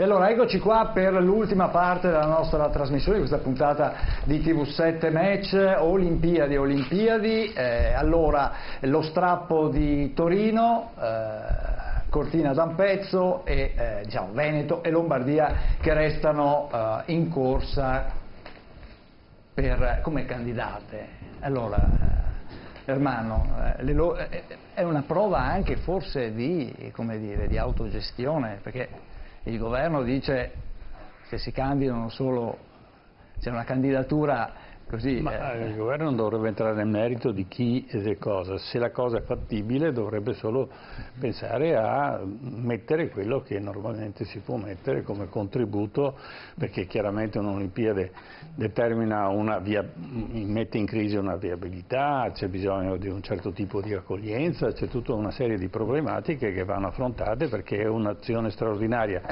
E allora eccoci qua per l'ultima parte della nostra trasmissione, di questa puntata di TV7 Match, Olimpiadi. Allora, lo strappo di Torino, Cortina d'Ampezzo e diciamo, Veneto e Lombardia che restano in corsa come candidate. Allora, Ermanno, è una prova anche forse come dire, di autogestione, perché il governo dice che si candidano solo, c'è una candidatura così. Ma il governo non dovrebbe entrare nel merito di chi e di cosa. Se la cosa è fattibile dovrebbe solo pensare a mettere quello che normalmente si può mettere come contributo, perché chiaramente un'Olimpiade mette in crisi una viabilità, c'è bisogno di un certo tipo di accoglienza, c'è tutta una serie di problematiche che vanno affrontate perché è un'azione straordinaria.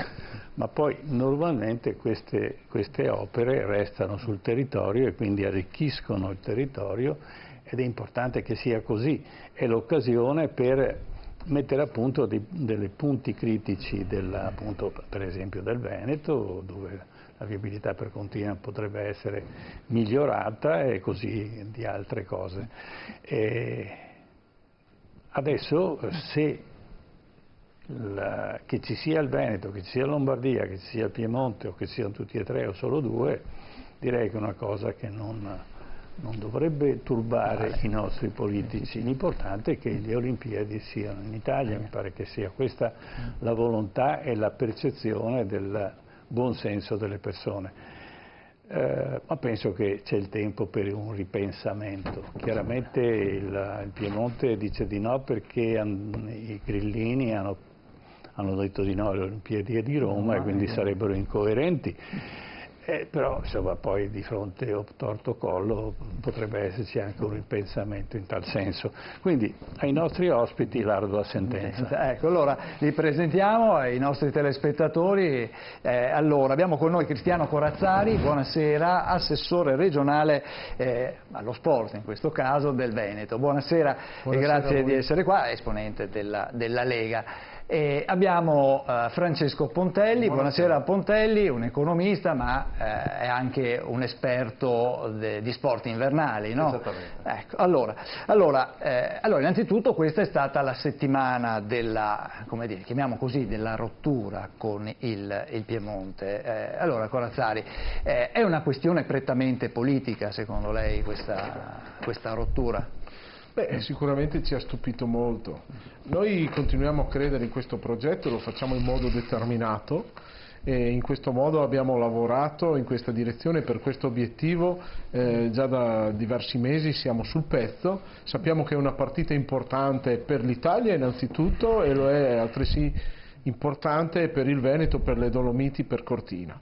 Ma poi normalmente queste opere restano sul territorio e quindi arricchiscono il territorio, ed è importante che sia così. È l'occasione per mettere a punto dei punti critici appunto, per esempio del Veneto, dove la viabilità per Cortina potrebbe essere migliorata, e così di altre cose. Adesso che ci sia il Veneto, che ci sia Lombardia, che ci sia il Piemonte, o che siano tutti e tre o solo due, direi che è una cosa che non dovrebbe turbare i nostri politici. L'importante è che le Olimpiadi siano in Italia, mi pare che sia questa la volontà e la percezione del buon senso delle persone. Ma penso che c'è il tempo per un ripensamento. Chiaramente il Piemonte dice di no perché i grillini hanno detto di no alle Olimpiadi di Roma e quindi sarebbero incoerenti. Però insomma poi di fronte a torto collo potrebbe esserci anche un ripensamento in tal senso. Quindi ai nostri ospiti l'ardua sentenza. Ecco, allora li presentiamo ai nostri telespettatori. Allora abbiamo con noi Cristiano Corazzari, buonasera, assessore regionale allo sport in questo caso del Veneto. Buonasera e grazie di essere qua, esponente della Lega. Abbiamo Francesco Pontelli, buonasera Pontelli, un economista ma è anche un esperto di sport invernali, no? Esattamente. Ecco, allora, innanzitutto questa è stata la settimana come dire, chiamiamo così, della rottura con il Piemonte. Allora Corazzari, è una questione prettamente politica secondo lei questa rottura? Beh, sicuramente ci ha stupito molto. Noi continuiamo a credere in questo progetto, lo facciamo in modo determinato e in questo modo abbiamo lavorato in questa direzione per questo obiettivo già da diversi mesi, siamo sul pezzo, sappiamo che è una partita importante per l'Italia innanzitutto e lo è altresì importante per il Veneto, per le Dolomiti, per Cortina.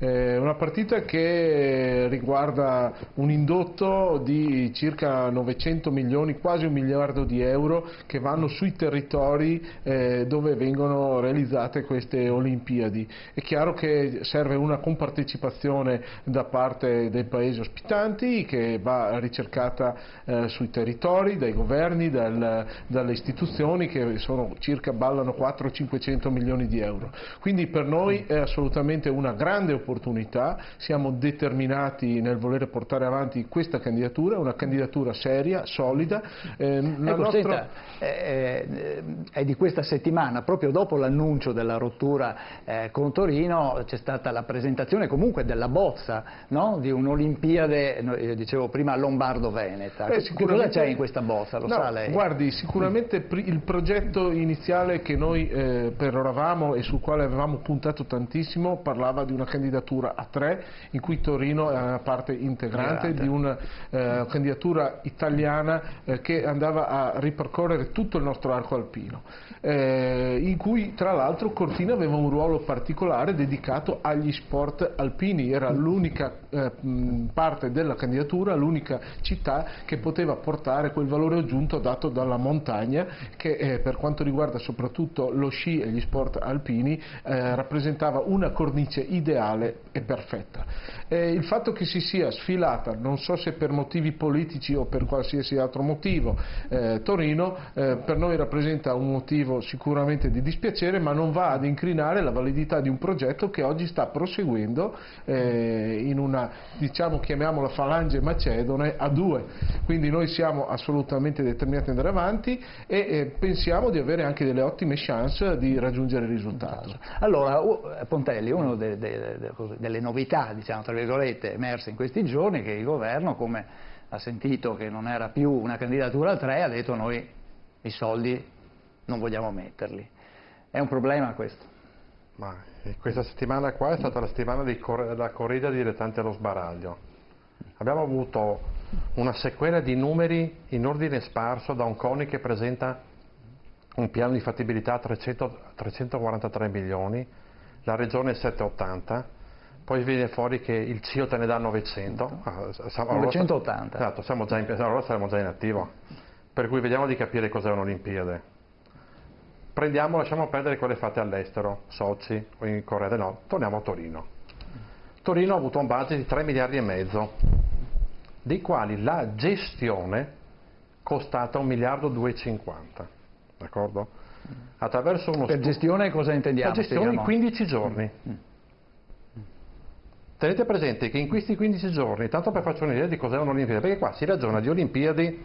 Una partita che riguarda un indotto di circa 900 milioni, quasi 1 miliardo di euro che vanno sui territori dove vengono realizzate queste Olimpiadi. È chiaro che serve una compartecipazione da parte dei paesi ospitanti che va ricercata sui territori, dai governi, dalle istituzioni che ballano 400-500 milioni di euro. Quindi per noi è assolutamente una grande opportunità, siamo determinati nel voler portare avanti questa candidatura, una candidatura seria, solida. È di questa settimana, proprio dopo l'annuncio della rottura con Torino, c'è stata la presentazione comunque della bozza, no? Di un'Olimpiade, dicevo prima, lombardo-veneta. Cosa c'è in questa bozza? Lo sa lei? Guardi, sicuramente il progetto iniziale che noi peroravamo e sul quale avevamo puntato tantissimo parlava di una candidatura a 3 in cui Torino era una parte integrante di una candidatura italiana che andava a ripercorrere tutto il nostro arco alpino, in cui tra l'altro Cortina aveva un ruolo particolare dedicato agli sport alpini, era l'unica parte della candidatura, l'unica città che poteva portare quel valore aggiunto dato dalla montagna che per quanto riguarda soprattutto lo sci e gli degli sport alpini rappresentava una cornice ideale e perfetta. Il fatto che si sia sfilata, non so se per motivi politici o per qualsiasi altro motivo, Torino, per noi rappresenta un motivo sicuramente di dispiacere, ma non va ad incrinare la validità di un progetto che oggi sta proseguendo in una, diciamo, chiamiamola falange macedone a due. Quindi noi siamo assolutamente determinati ad andare avanti e pensiamo di avere anche delle ottime chance di raggiungere il risultato. Allora, Pontelli, una delle novità, diciamo, tra virgolette, emerse in questi giorni è che il governo, come ha sentito che non era più una candidatura a tre, ha detto noi i soldi non vogliamo metterli. È un problema questo? Ma questa settimana qua è stata la settimana della corrida dilettanti allo sbaraglio. Abbiamo avuto una sequela di numeri in ordine sparso da un CONI che presenta un piano di fattibilità a 343 milioni, la regione 780, poi viene fuori che il CIO te ne dà 900. 980. Esatto, allora saremo già in attivo. Per cui vediamo di capire cos'è un'Olimpiade. Lasciamo perdere quelle fatte all'estero, Sochi o in Corea del Nord, torniamo a Torino. Torino ha avuto un budget di 3 miliardi e mezzo, dei quali la gestione costata 1 miliardo 250, d'accordo? Attraverso uno per gestione cosa intendiamo? La gestione in 15 giorni. Tenete presente che in questi 15 giorni, tanto per farci un'idea di cos'è un'Olimpiade, perché qua si ragiona di Olimpiadi,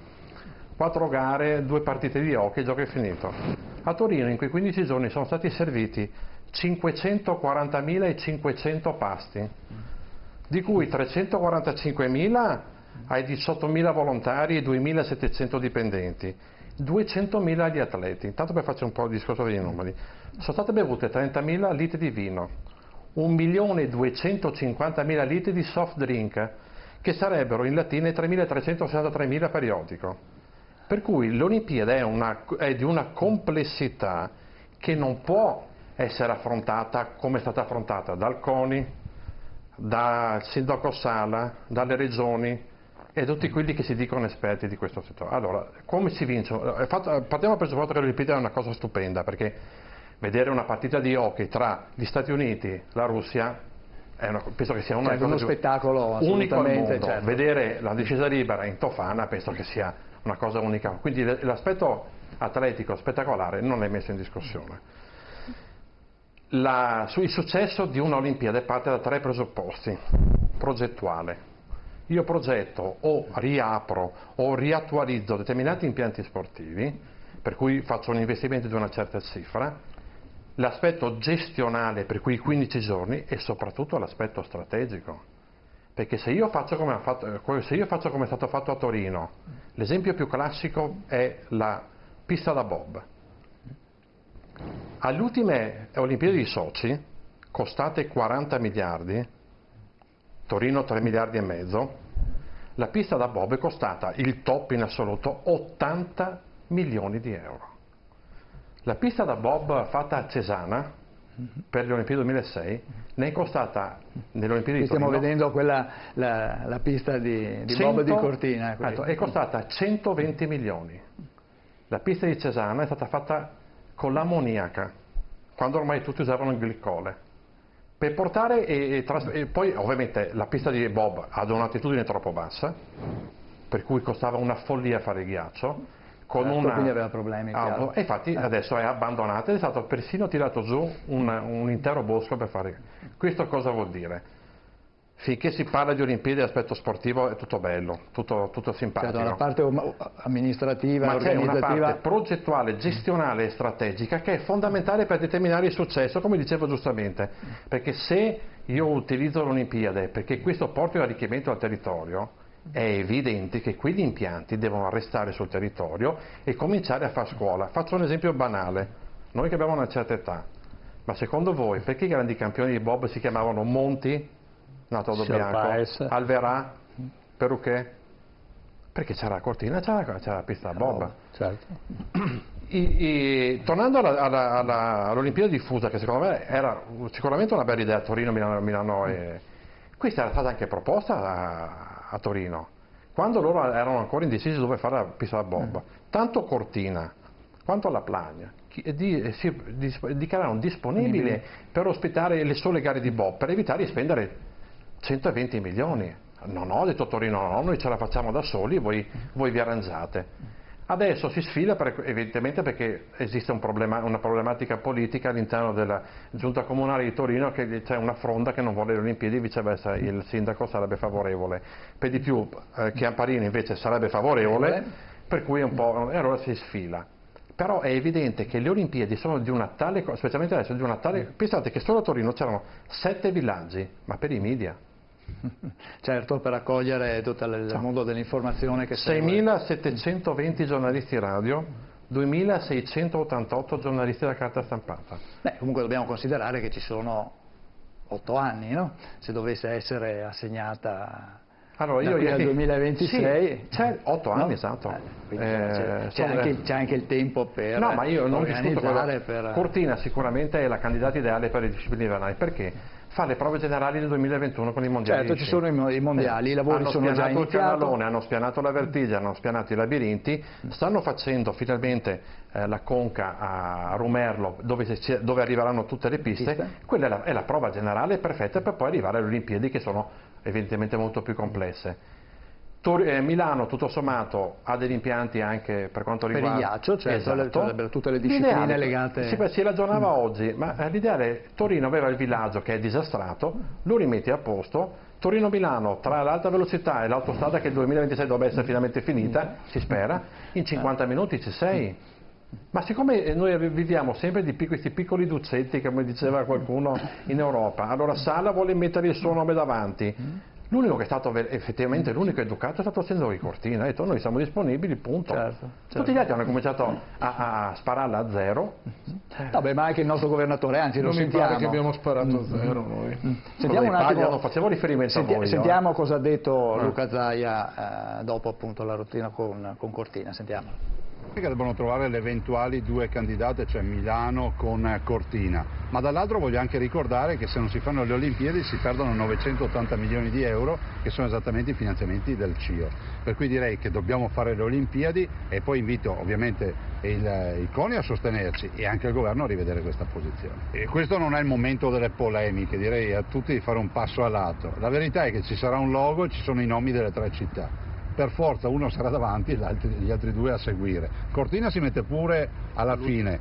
4 gare, 2 partite di hockey, il gioco è finito. A Torino in quei 15 giorni sono stati serviti 540.500 pasti, di cui 345.000 ai 18.000 volontari e 2.700 dipendenti, 200.000 agli atleti. Tanto per farci un po' il discorso dei numeri, sono state bevute 30.000 litri di vino, 1.250.000 litri di soft drink, che sarebbero in latine 3.363.000 periodico. Per cui l'Olimpiade è di una complessità che non può essere affrontata come è stata affrontata dal CONI, dal sindaco Sala, dalle regioni e tutti quelli che si dicono esperti di questo settore. Allora, come si vince? Partiamo dal presupposto che l'Olimpiade è una cosa stupenda, perché vedere una partita di hockey tra gli Stati Uniti e la Russia penso che sia uno spettacolo unico al mondo. certo. Vedere la discesa libera in Tofana penso che sia una cosa unica, quindi l'aspetto atletico spettacolare non è messo in discussione. Il successo di una Olimpiade parte da 3 presupposti. Progettuale: io progetto o riapro o riattualizzo determinati impianti sportivi, per cui faccio un investimento di una certa cifra, l'aspetto gestionale, per cui 15 giorni, e soprattutto l'aspetto strategico. Perché se io faccio come è stato fatto a Torino, l'esempio più classico è la pista da bob. Alle ultime Olimpiadi di Sochi, costate 40 miliardi, Torino 3 miliardi e mezzo, la pista da bob è costata, il top in assoluto, 80 milioni di euro. La pista da bob fatta a Cesana per le Olimpiadi 2006 ne è costata nelle Olimpiadi di Torino. Stiamo vedendo la pista di bob di Cortina. È costata 120 milioni. La pista di Cesana è stata fatta con l'ammoniaca, quando ormai tutti usavano il glicole. Per portare e poi ovviamente la pista di bob ha un'altitudine troppo bassa, per cui costava una follia fare il ghiaccio. Quindi aveva problemi. E infatti adesso è abbandonata ed è stato persino tirato giù un intero bosco per fare. Questo cosa vuol dire? Finché si parla di Olimpiadi l'aspetto sportivo è tutto bello, tutto simpatico. Certo, la parte amministrativa, ma organizzativa. C'è una parte progettuale, gestionale e strategica che è fondamentale per determinare il successo, come dicevo giustamente, perché se io utilizzo l'Olimpiade perché questo porta l'arricchimento al territorio, è evidente che quegli impianti devono restare sul territorio e cominciare a fare scuola. Faccio un esempio banale: noi che abbiamo una certa età, ma secondo voi perché i grandi campioni di bob si chiamavano Monti, Natodo Bianco, Alverà, Peruchet? Perché c'era la Cortina, c'era la pista da bob. Certo. Tornando all'Olimpiade diffusa, che secondo me era sicuramente una bella idea a Torino, Milano e questa era stata anche proposta a Torino, quando loro erano ancora indecisi dove fare la pista da bob. Tanto Cortina quanto la Plagna dichiarano disponibile per ospitare le sole gare di bob, per evitare di spendere 120 milioni. No, ha detto Torino, no, noi ce la facciamo da soli, voi vi arrangiate. Adesso si sfila evidentemente perché esiste una problematica politica all'interno della giunta comunale di Torino, che c'è una fronda che non vuole le Olimpiadi, viceversa il sindaco sarebbe favorevole. Per di più Chiamparini invece sarebbe favorevole, per cui e allora si sfila. Però è evidente che le Olimpiadi sono di una tale, specialmente adesso, di una tale... Pensate che solo a Torino c'erano 7 villaggi, ma per i media. Certo, per accogliere tutto il mondo dell'informazione che 6.720 giornalisti radio, 2.688 giornalisti da carta stampata. Beh, comunque dobbiamo considerare che ci sono 8 anni, no? Se dovesse essere assegnata allora, da qui al 2026... Sì, c'è 8 anni, no? Esatto. C'è anche il tempo per no, ma io non discuto per... Cortina sicuramente è la candidata ideale per le discipline invernali, perché fa le prove generali nel 2021 con i mondiali. Certo, ci sono i mondiali, i lavori sono già iniziati. Hanno spianato il canalone, hanno spianato la Vertigine, hanno spianato i labirinti, stanno facendo finalmente la conca a Rumerlo, dove arriveranno tutte le piste. Quella è la prova generale perfetta per poi arrivare alle Olimpiadi, che sono evidentemente molto più complesse. Milano tutto sommato ha degli impianti anche per quanto riguarda per il ghiaccio, certo, esatto. Tutte le discipline legate. Si ragionava oggi, ma l'ideale, Torino aveva il villaggio che è disastrato, lo rimetti a posto. Torino-Milano, tra l'alta velocità e l'autostrada che nel 2026 dovrebbe essere finalmente finita, si spera, in 50 minuti ci sei. Ma siccome noi viviamo sempre di questi piccoli ducetti, come diceva qualcuno in Europa, allora Sala vuole mettere il suo nome davanti. L'unico che è stato effettivamente l'unico educato è stato il sindaco di Cortina, ha detto noi siamo disponibili, punto. Certo. Tutti gli altri hanno cominciato a spararla a zero. Vabbè, ma anche il nostro governatore, anzi lo sentiamo. Non mi pare che abbiamo sparato a zero noi. Sentiamo un attimo, non facevo riferimento a voi. Sentiamo cosa ha detto Luca Zaia dopo appunto la rottina con Cortina, sentiamo. Che devono trovare le eventuali due candidate, cioè Milano con Cortina, ma dall'altro voglio anche ricordare che se non si fanno le Olimpiadi si perdono 980 milioni di euro, che sono esattamente i finanziamenti del CIO, per cui direi che dobbiamo fare le Olimpiadi, e poi invito ovviamente il CONI a sostenerci e anche il governo a rivedere questa posizione. E questo non è il momento delle polemiche, direi a tutti di fare un passo a lato. La verità è che ci sarà un logo e ci sono i nomi delle 3 città. Per forza uno sarà davanti e gli altri 2 a seguire. Cortina si mette pure alla fine,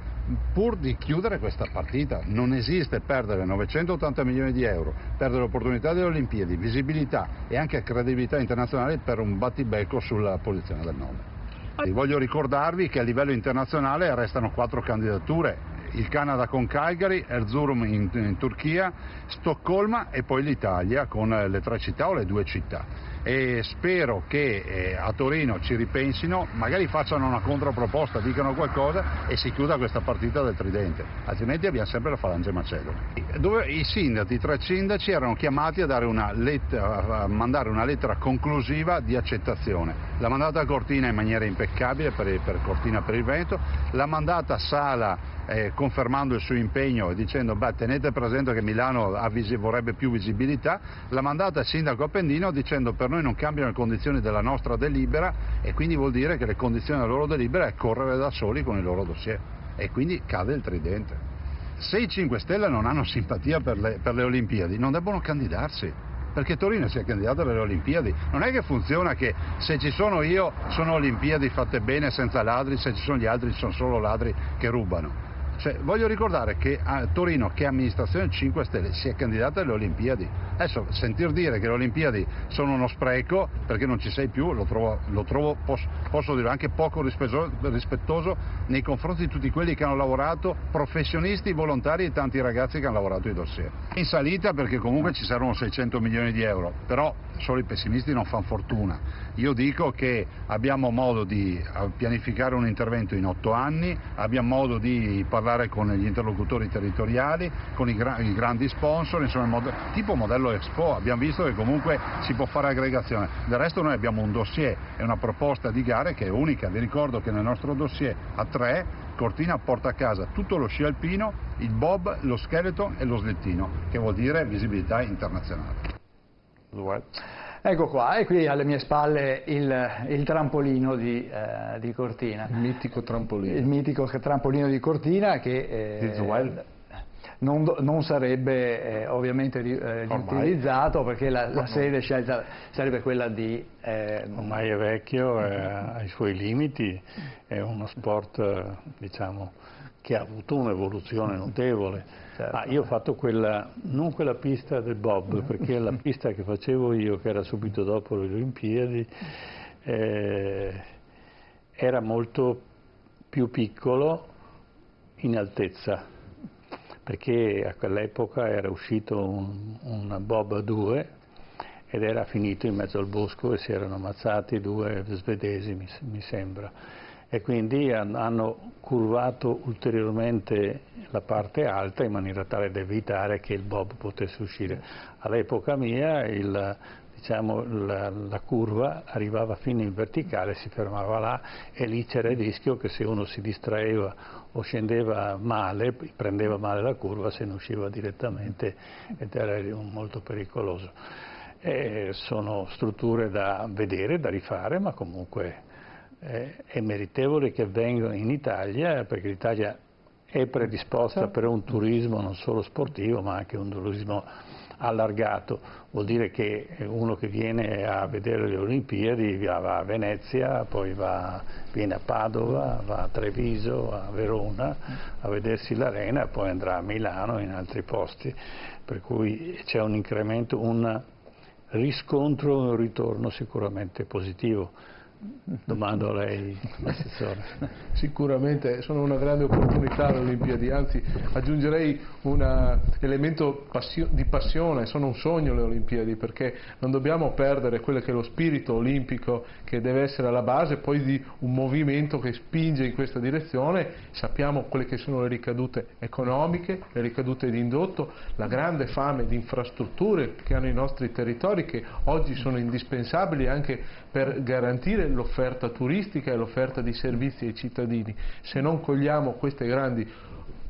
pur di chiudere questa partita. Non esiste perdere 980 milioni di euro, perdere l'opportunità delle Olimpiadi, visibilità e anche credibilità internazionale per un battibecco sulla posizione del nome. Voglio ricordarvi che a livello internazionale restano 4 candidature: il Canada con Calgary, Erzurum in Turchia, Stoccolma e poi l'Italia con le 3 città o le 2 città. E spero che a Torino ci ripensino, magari facciano una controproposta, dicano qualcosa e si chiuda questa partita del tridente, altrimenti abbiamo sempre la falange macedone. Dove i sindaci, i 3 sindaci erano chiamati a dare a mandare una lettera conclusiva di accettazione. L'ha mandata a Cortina in maniera impeccabile per Cortina per il Veneto, l'ha mandata a Sala confermando il suo impegno e dicendo tenete presente che Milano vorrebbe più visibilità, l'ha mandata al sindaco Appendino dicendo per noi non cambiano le condizioni della nostra delibera, e quindi vuol dire che le condizioni della loro delibera è correre da soli con i loro dossier, e quindi cade il tridente. Se i 5 Stelle non hanno simpatia per le Olimpiadi non debbono candidarsi, perché Torino sia candidata alle Olimpiadi. Non è che funziona che se ci sono io sono Olimpiadi fatte bene senza ladri, se ci sono gli altri sono solo ladri che rubano. Cioè, voglio ricordare che a Torino, che amministrazione 5 Stelle, si è candidata alle Olimpiadi. Adesso sentir dire che le Olimpiadi sono uno spreco perché non ci sei più lo trovo posso dire anche poco rispettoso nei confronti di tutti quelli che hanno lavorato, professionisti, volontari e tanti ragazzi che hanno lavorato i dossier. In salita perché comunque ci saranno 600 milioni di euro, però solo i pessimisti non fanno fortuna. Io dico che abbiamo modo di pianificare un intervento in 8 anni, abbiamo modo di parlare con gli interlocutori territoriali, con i grandi sponsor, insomma tipo modello Expo. Abbiamo visto che comunque si può fare aggregazione. Del resto noi abbiamo un dossier e una proposta di gare che è unica. Vi ricordo che nel nostro dossier a 3 Cortina porta a casa tutto lo sci alpino, il bob, lo skeleton e lo slittino, che vuol dire visibilità internazionale. Ecco qua, e qui alle mie spalle il trampolino di Cortina. Il mitico trampolino. Il mitico trampolino di Cortina che non sarebbe ovviamente riutilizzato, perché la sede scelta sarebbe quella di... Ormai è vecchio, ha i suoi limiti, è uno sport diciamo, che ha avuto un'evoluzione notevole. Certo. Io ho fatto non quella pista del bob, perché la pista che facevo io, che era subito dopo le Olimpiadi, era molto più piccolo in altezza, perché a quell'epoca era uscito un bob a 2 ed era finito in mezzo al bosco e si erano ammazzati 2 svedesi, mi sembra. E quindi hanno curvato ulteriormente la parte alta in maniera tale da evitare che il bob potesse uscire. All'epoca mia la curva arrivava fino in verticale, si fermava là e lì c'era il rischio che se uno si distraeva o scendeva male, prendeva male la curva, se ne usciva direttamente ed era molto pericoloso. Sono strutture da vedere, da rifare, ma comunque è meritevole che vengano in Italia, perché l'Italia è predisposta per un turismo non solo sportivo ma anche un turismo allargato. Vuol dire che uno che viene a vedere le Olimpiadi va a Venezia, poi viene a Padova, va a Treviso, a Verona a vedersi l'arena, poi andrà a Milano e in altri posti, per cui c'è un incremento, un riscontro, un ritorno sicuramente positivo. Domando a lei, assessore. Sicuramente sono una grande opportunità le Olimpiadi, anzi aggiungerei un elemento di passione, sono un sogno le Olimpiadi, perché non dobbiamo perdere quello che è lo spirito olimpico che deve essere alla base poi di un movimento che spinge in questa direzione. Sappiamo quelle che sono le ricadute economiche, le ricadute di indotto, la grande fame di infrastrutture che hanno i nostri territori, che oggi sono indispensabili anche per garantire l'offerta turistica e l'offerta di servizi ai cittadini. Se non cogliamo queste grandi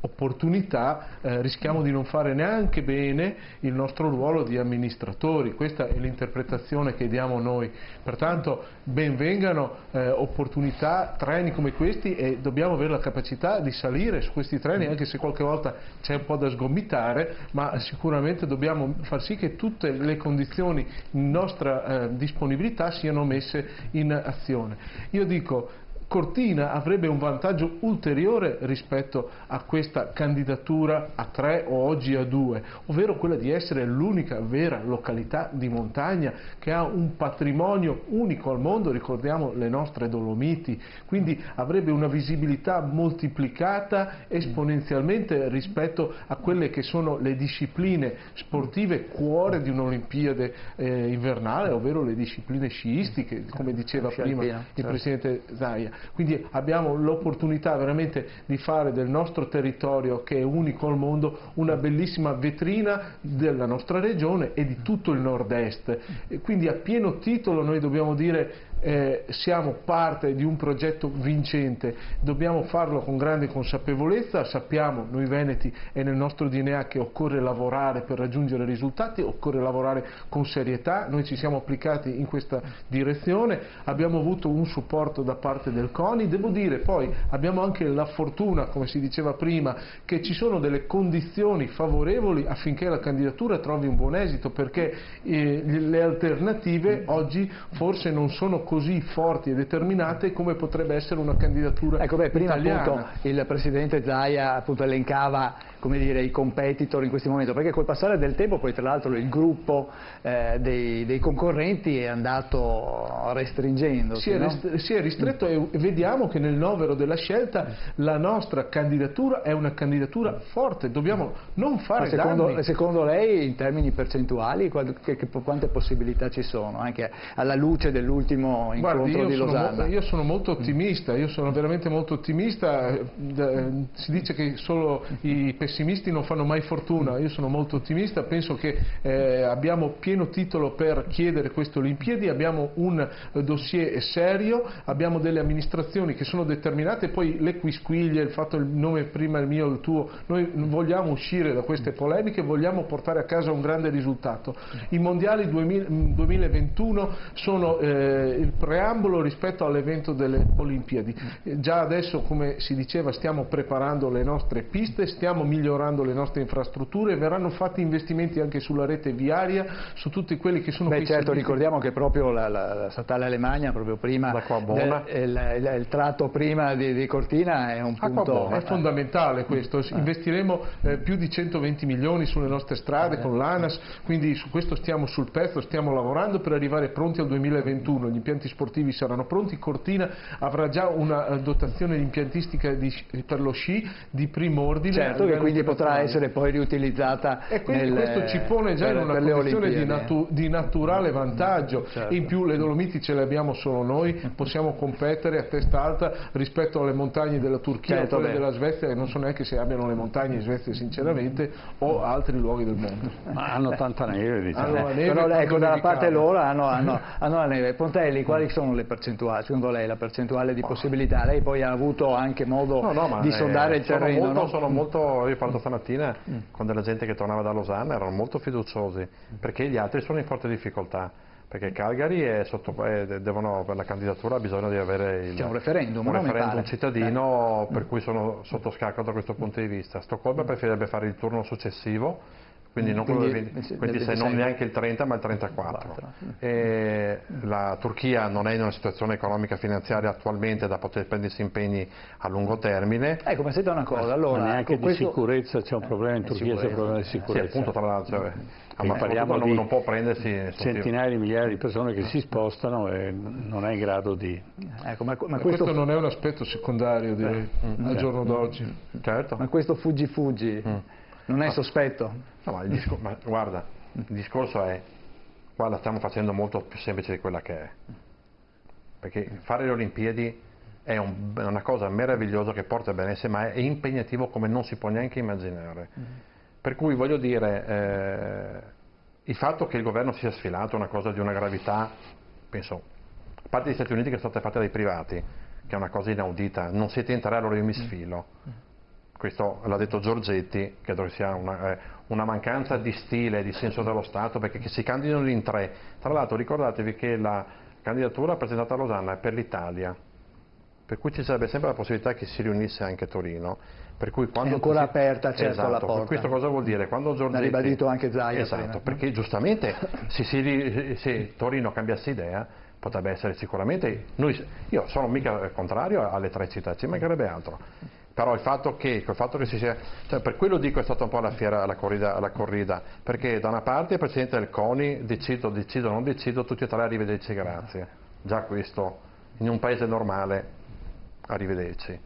opportunità rischiamo di non fare neanche bene il nostro ruolo di amministratori. Questa è l'interpretazione che diamo noi. Pertanto ben vengano opportunità, treni come questi, e dobbiamo avere la capacità di salire su questi treni, anche se qualche volta c'è un po' da sgomitare, ma sicuramente dobbiamo far sì che tutte le condizioni in nostra disponibilità siano messe in azione. Io dico, Cortina avrebbe un vantaggio ulteriore rispetto a questa candidatura a 3 o oggi a 2, ovvero quella di essere l'unica vera località di montagna che ha un patrimonio unico al mondo, ricordiamo le nostre Dolomiti, quindi avrebbe una visibilità moltiplicata esponenzialmente rispetto a quelle che sono le discipline sportive cuore di un'Olimpiade invernale, ovvero le discipline sciistiche, come diceva prima il Presidente Zaia. Quindi abbiamo l'opportunità veramente di fare del nostro territorio, che è unico al mondo, una bellissima vetrina della nostra regione e di tutto il nord-est. Quindi a pieno titolo noi dobbiamo dire siamo parte di un progetto vincente, dobbiamo farlo con grande consapevolezza. Sappiamo, noi veneti, è nel nostro DNA che occorre lavorare per raggiungere risultati, occorre lavorare con serietà. Noi ci siamo applicati in questa direzione, abbiamo avuto un supporto da parte del CONI, devo dire poi abbiamo anche la fortuna, come si diceva prima, che ci sono delle condizioni favorevoli affinché la candidatura trovi un buon esito, perché le alternative oggi forse non sono così forti e determinate come potrebbe essere una candidatura prima italiana. Appunto il Presidente Zaia appunto elencava, come dire, i competitor in questo momento, perché col passare del tempo poi tra l'altro il gruppo dei concorrenti è andato restringendosi. Si è ristretto e vediamo che nel novero della scelta la nostra candidatura è una candidatura forte, dobbiamo non fare danni. Secondo lei, in termini percentuali, quante possibilità ci sono, anche alla luce dell'ultimo primo Guardi, incontro di Losanna? Io sono molto ottimista, io sono veramente molto ottimista. Si dice che solo i pessimisti non fanno mai fortuna, io sono molto ottimista, penso che abbiamo pieno titolo per chiedere queste Olimpiadi, abbiamo un dossier serio, abbiamo delle amministrazioni che sono determinate, poi le quisquiglie, il fatto il nome prima il mio, il tuo, noi vogliamo uscire da queste polemiche, vogliamo portare a casa un grande risultato. I mondiali 2021 sono il preambolo rispetto all'evento delle Olimpiadi. Già adesso, come si diceva, stiamo preparando le nostre piste, stiamo migliorando le nostre infrastrutture, verranno fatti investimenti anche sulla rete viaria, su tutti quelli che sono certo, servizi. Ricordiamo che proprio la statale Alemagna, proprio prima il tratto prima di Cortina è un punto è fondamentale questo. Investiremo più di 120 milioni sulle nostre strade con l'ANAS, quindi su questo stiamo sul pezzo, stiamo lavorando per arrivare pronti al 2021, gli impianti sportivi saranno pronti, Cortina avrà già una dotazione impiantistica per lo sci di primo ordine. Certo, che quindi potrà essere poi riutilizzata e quindi questo ci pone già in una condizione di naturale vantaggio. Certo. In più le Dolomiti ce le abbiamo solo noi, possiamo competere a testa alta rispetto alle montagne della Turchia o quelle della Svezia, che non so neanche se abbiano le montagne in Svezia sinceramente, o altri luoghi del mondo. Ma hanno tanta neve, diciamo. Hanno la neve, però ecco, dalla parte loro hanno la neve. Pontelli, quali sono le percentuali? Secondo lei la percentuale di possibilità? Lei poi ha avuto anche modo di sondare il terreno. Sono molto, io parlo stamattina con della gente che tornava da Losanna, erano molto fiduciosi, perché gli altri sono in forte difficoltà. Perché Calgary per la candidatura ha bisogno di avere un referendum cittadino, per cui sono sotto scacco da questo punto di vista. Stoccolma preferirebbe fare il turno successivo, quindi non quello del 26, non neanche il 30 ma il 34. E la Turchia non è in una situazione economica finanziaria attualmente da poter prendersi impegni a lungo termine. Ecco, ma senta una cosa, allora... Ma neanche di sicurezza, c'è un problema in Turchia, c'è un problema di sicurezza. Sì, appunto, tra l'altro, ma parliamo di non può prendersi centinaia di migliaia di persone che si spostano e non è in grado di... Ecco, ma questo non è un aspetto secondario, direi, al giorno d'oggi. Certo. Ma questo fuggi non è sospetto? No, ma guarda, il discorso è, qua la stiamo facendo molto più semplice di quella che è, perché fare le Olimpiadi è una cosa meravigliosa che porta benessere, ma è impegnativo come non si può neanche immaginare. Per cui voglio dire, il fatto che il governo sia sfilato è una cosa di una gravità, penso, a parte gli Stati Uniti che sono state fatte dai privati, che è una cosa inaudita, non siete in tre, allora io mi sfilo. Questo l'ha detto Giorgetti, credo che sia una mancanza di stile, di senso dello Stato, perché che si candidano in tre. Tra l'altro ricordatevi che la candidatura presentata a Losanna è per l'Italia, per cui ci sarebbe sempre la possibilità che si riunisse anche Torino. Per cui quando è ancora aperta, certo, la porta. Questo cosa vuol dire? Quando Giorgetti... L'ha ribadito anche Zaia. Esatto, perché giustamente se Torino cambiasse idea potrebbe essere sicuramente... Io sono mica contrario alle tre città, ci mancherebbe altro. Però il fatto che si sia... Cioè, per quello dico è stata un po' la fiera, alla corrida, perché da una parte il Presidente del CONI decido, non decido, tutti e tre arrivederci, grazie. Già questo, in un paese normale, arrivederci.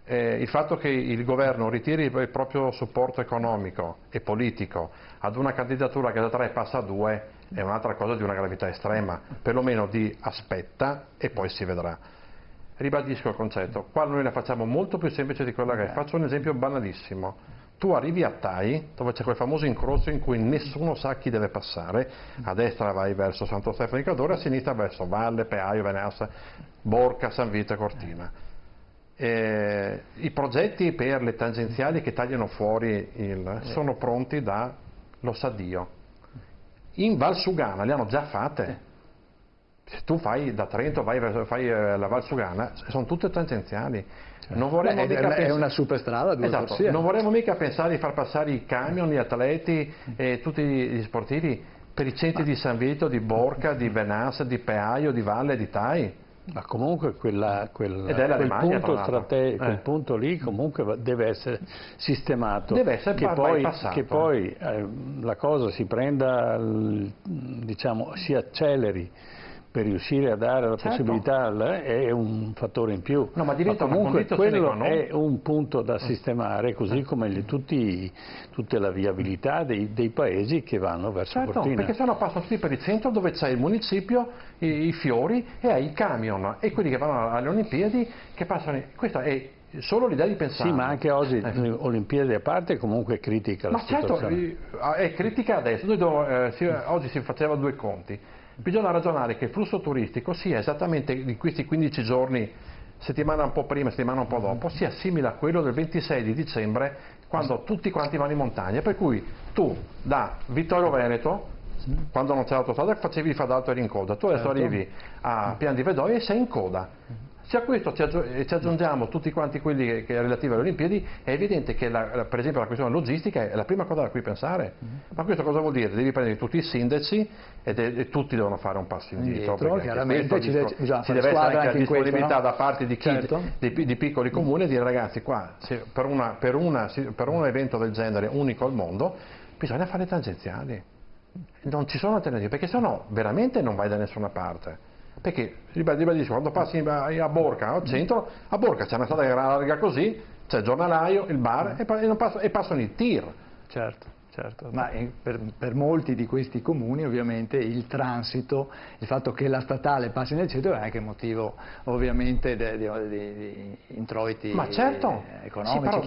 Il fatto che il governo ritiri il proprio supporto economico e politico ad una candidatura che da 3 passa a 2 è un'altra cosa di una gravità estrema, perlomeno di aspetta e poi si vedrà. Ribadisco il concetto, qua noi la facciamo molto più semplice di quella che è. Faccio un esempio banalissimo. Tu arrivi a Tai, dove c'è quel famoso incrocio in cui nessuno sa chi deve passare, a destra vai verso Santo Stefano di Cadore, a sinistra verso Valle, Peaio, Venassa, Borca, San Vito e Cortina. I progetti per le tangenziali che tagliano fuori sono pronti da lo sa Dio. In Val Sugana le hanno già fatte. Se tu fai da Trento, fai la Val Sugana, sono tutte tangenziali. Non vorremmo è una superstrada, esatto, non vorremmo mica pensare di far passare i camion, gli atleti e tutti gli sportivi per i centri di San Vito, di Borca, di Venassa, di Peaio, di Valle, di Tai. Ma comunque quel punto lì comunque deve essere sistemato, deve essere che poi la cosa si prenda, diciamo, si acceleri, per riuscire a dare la Certo. possibilità è un fattore in più. No, ma diventa una comunque condizione quello qua, no? è un punto da sistemare, così come tutta la viabilità dei paesi che vanno verso Certo, Cortina. perché sennò passano tutti per il centro dove c'è il municipio, i fiori e hai i camion e quelli che vanno alle Olimpiadi che passano. Questa è solo l'idea di pensare. Sì, ma anche oggi, Olimpiadi a parte, comunque è critica la Ma certo, situazione. è critica adesso. Oggi si faceva due conti. Bisogna ragionare che il flusso turistico sia esattamente di questi 15 giorni, settimana un po' prima, settimana un po' dopo, sia simile a quello del 26 di dicembre, quando tutti quanti vanno in montagna. Per cui tu da Vittorio Veneto, quando non c'è l'autostrada, facevi Fadalto e eri in coda. Tu adesso arrivi a Pian di Vedoia e sei in coda. Se a questo ci aggiungiamo tutti quanti quelli che relativi alle Olimpiadi, è evidente che per esempio la questione logistica è la prima cosa da cui pensare. Ma questo cosa vuol dire? Devi prendere tutti i sindaci e tutti devono fare un passo indietro. Chiaramente ci deve essere anche la disponibilità da parte di chi, certo. di piccoli comuni, di dire ragazzi qua per un evento del genere unico al mondo bisogna fare tangenziali. Non ci sono alternative, perché sennò veramente non vai da nessuna parte. Perché, ribadisco, quando passi a Borca, al centro, a Borca c'è una strada larga così, c'è il giornalaio, il bar e passano i tir. Certo. Ma per molti di questi comuni ovviamente il transito, il fatto che la statale passi nel centro è anche motivo ovviamente di introiti economici. Sì, però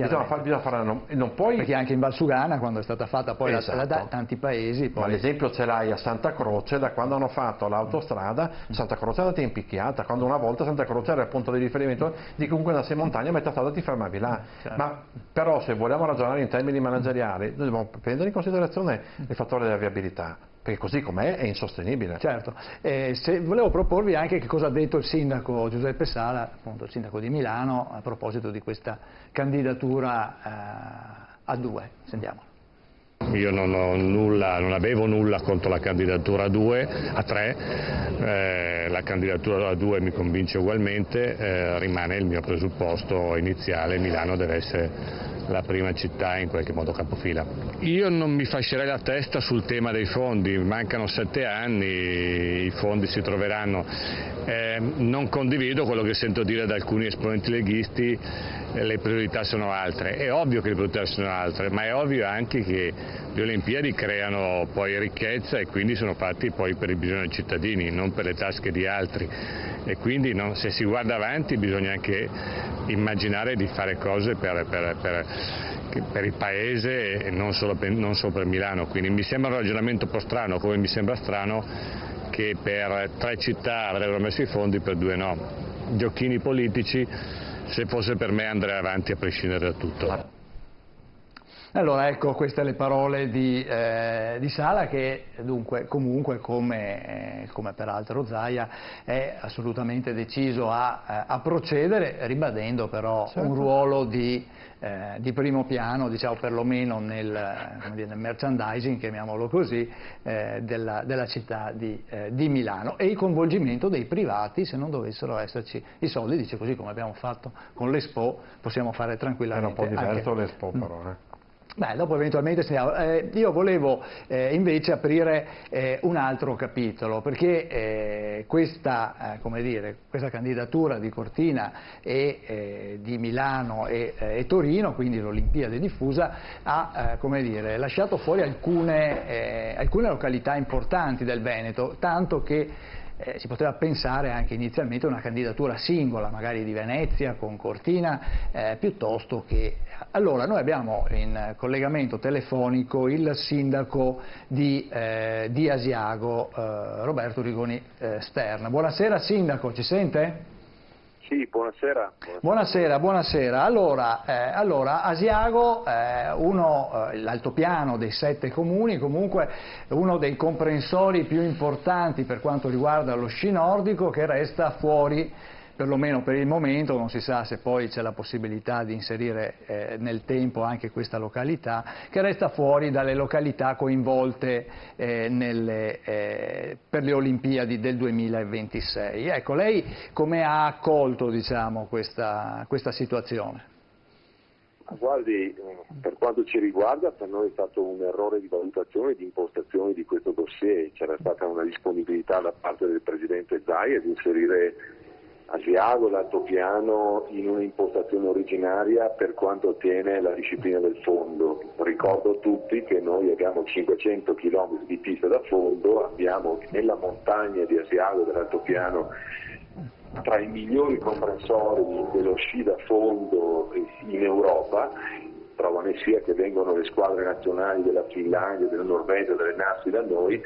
bisogna fare, non puoi... Perché anche in Valsugana, quando è stata fatta poi la strada, tanti paesi... Poi... Ma l'esempio ce l'hai a Santa Croce, da quando hanno fatto l'autostrada, Santa Croce è andata in picchiata, quando una volta Santa Croce era il punto di riferimento di comunque andassi in montagna, a metà strada ti fermavi là. Certo. Ma però se vogliamo ragionare in termini manageriali, noi dobbiamo prendere in considerazione il fattore della viabilità, perché così com'è è insostenibile. Certo, volevo proporvi anche che cosa ha detto il sindaco Giuseppe Sala, appunto il sindaco di Milano, a proposito di questa candidatura a due. Sentiamo. Io non avevo nulla contro la candidatura a 3, la candidatura a 2 mi convince ugualmente, rimane il mio presupposto iniziale, Milano deve essere la prima città in qualche modo capofila. Io non mi fascerei la testa sul tema dei fondi, mancano 7 anni, i fondi si troveranno. Non condivido quello che sento dire da alcuni esponenti leghisti, le priorità sono altre. È ovvio che le priorità sono altre, ma è ovvio anche che le Olimpiadi creano poi ricchezza e quindi sono fatti poi per il bisogno dei cittadini, non per le tasche di altri. E quindi se si guarda avanti bisogna anche immaginare di fare cose per il paese e non solo per Milano. Quindi mi sembra un ragionamento un po' strano, come mi sembra strano che per 3 città avrebbero messo i fondi, per 2 no. Giochini politici, se fosse per me andrei avanti a prescindere da tutto. Allora ecco, queste le parole di Sala, che dunque comunque come peraltro Zaia è assolutamente deciso a procedere, ribadendo però un ruolo di primo piano, diciamo perlomeno nel merchandising, chiamiamolo così, della città di Milano, e il coinvolgimento dei privati se non dovessero esserci i soldi, dice, così come abbiamo fatto con l'Expo, possiamo fare tranquillamente. È un po' diverso l'Expo però. Beh, dopo eventualmente io volevo invece aprire un altro capitolo, perché questa candidatura di Cortina e di Milano e Torino, quindi l'Olimpiade diffusa, ha lasciato fuori alcune località importanti del Veneto, tanto che si poteva pensare anche inizialmente a una candidatura singola, magari di Venezia con Cortina, piuttosto che... Allora, noi abbiamo in collegamento telefonico il sindaco di Asiago, Roberto Rigoni Stern. Buonasera sindaco, ci sente? Sì, buonasera. Buonasera. Allora Asiago, l'altopiano dei 7 comuni, comunque uno dei comprensori più importanti per quanto riguarda lo sci nordico, che resta fuori, perlomeno per il momento, non si sa se poi c'è la possibilità di inserire nel tempo anche questa località, che resta fuori dalle località coinvolte per le Olimpiadi del 2026. Ecco, lei come ha accolto, diciamo, questa situazione? Guardi, per quanto ci riguarda, per noi è stato un errore di valutazione e di impostazione di questo dossier. C'era stata una disponibilità da parte del Presidente Zaia di inserire Asiago, l'altopiano, in un'impostazione originaria per quanto attiene la disciplina del fondo. Ricordo a tutti che noi abbiamo 500 km di pista da fondo, abbiamo nella montagna di Asiago dell'altopiano tra i migliori comprensori dello sci da fondo in Europa. Prova ne sia che vengono le squadre nazionali della Finlandia, della Norvegia, delle Nassi da noi,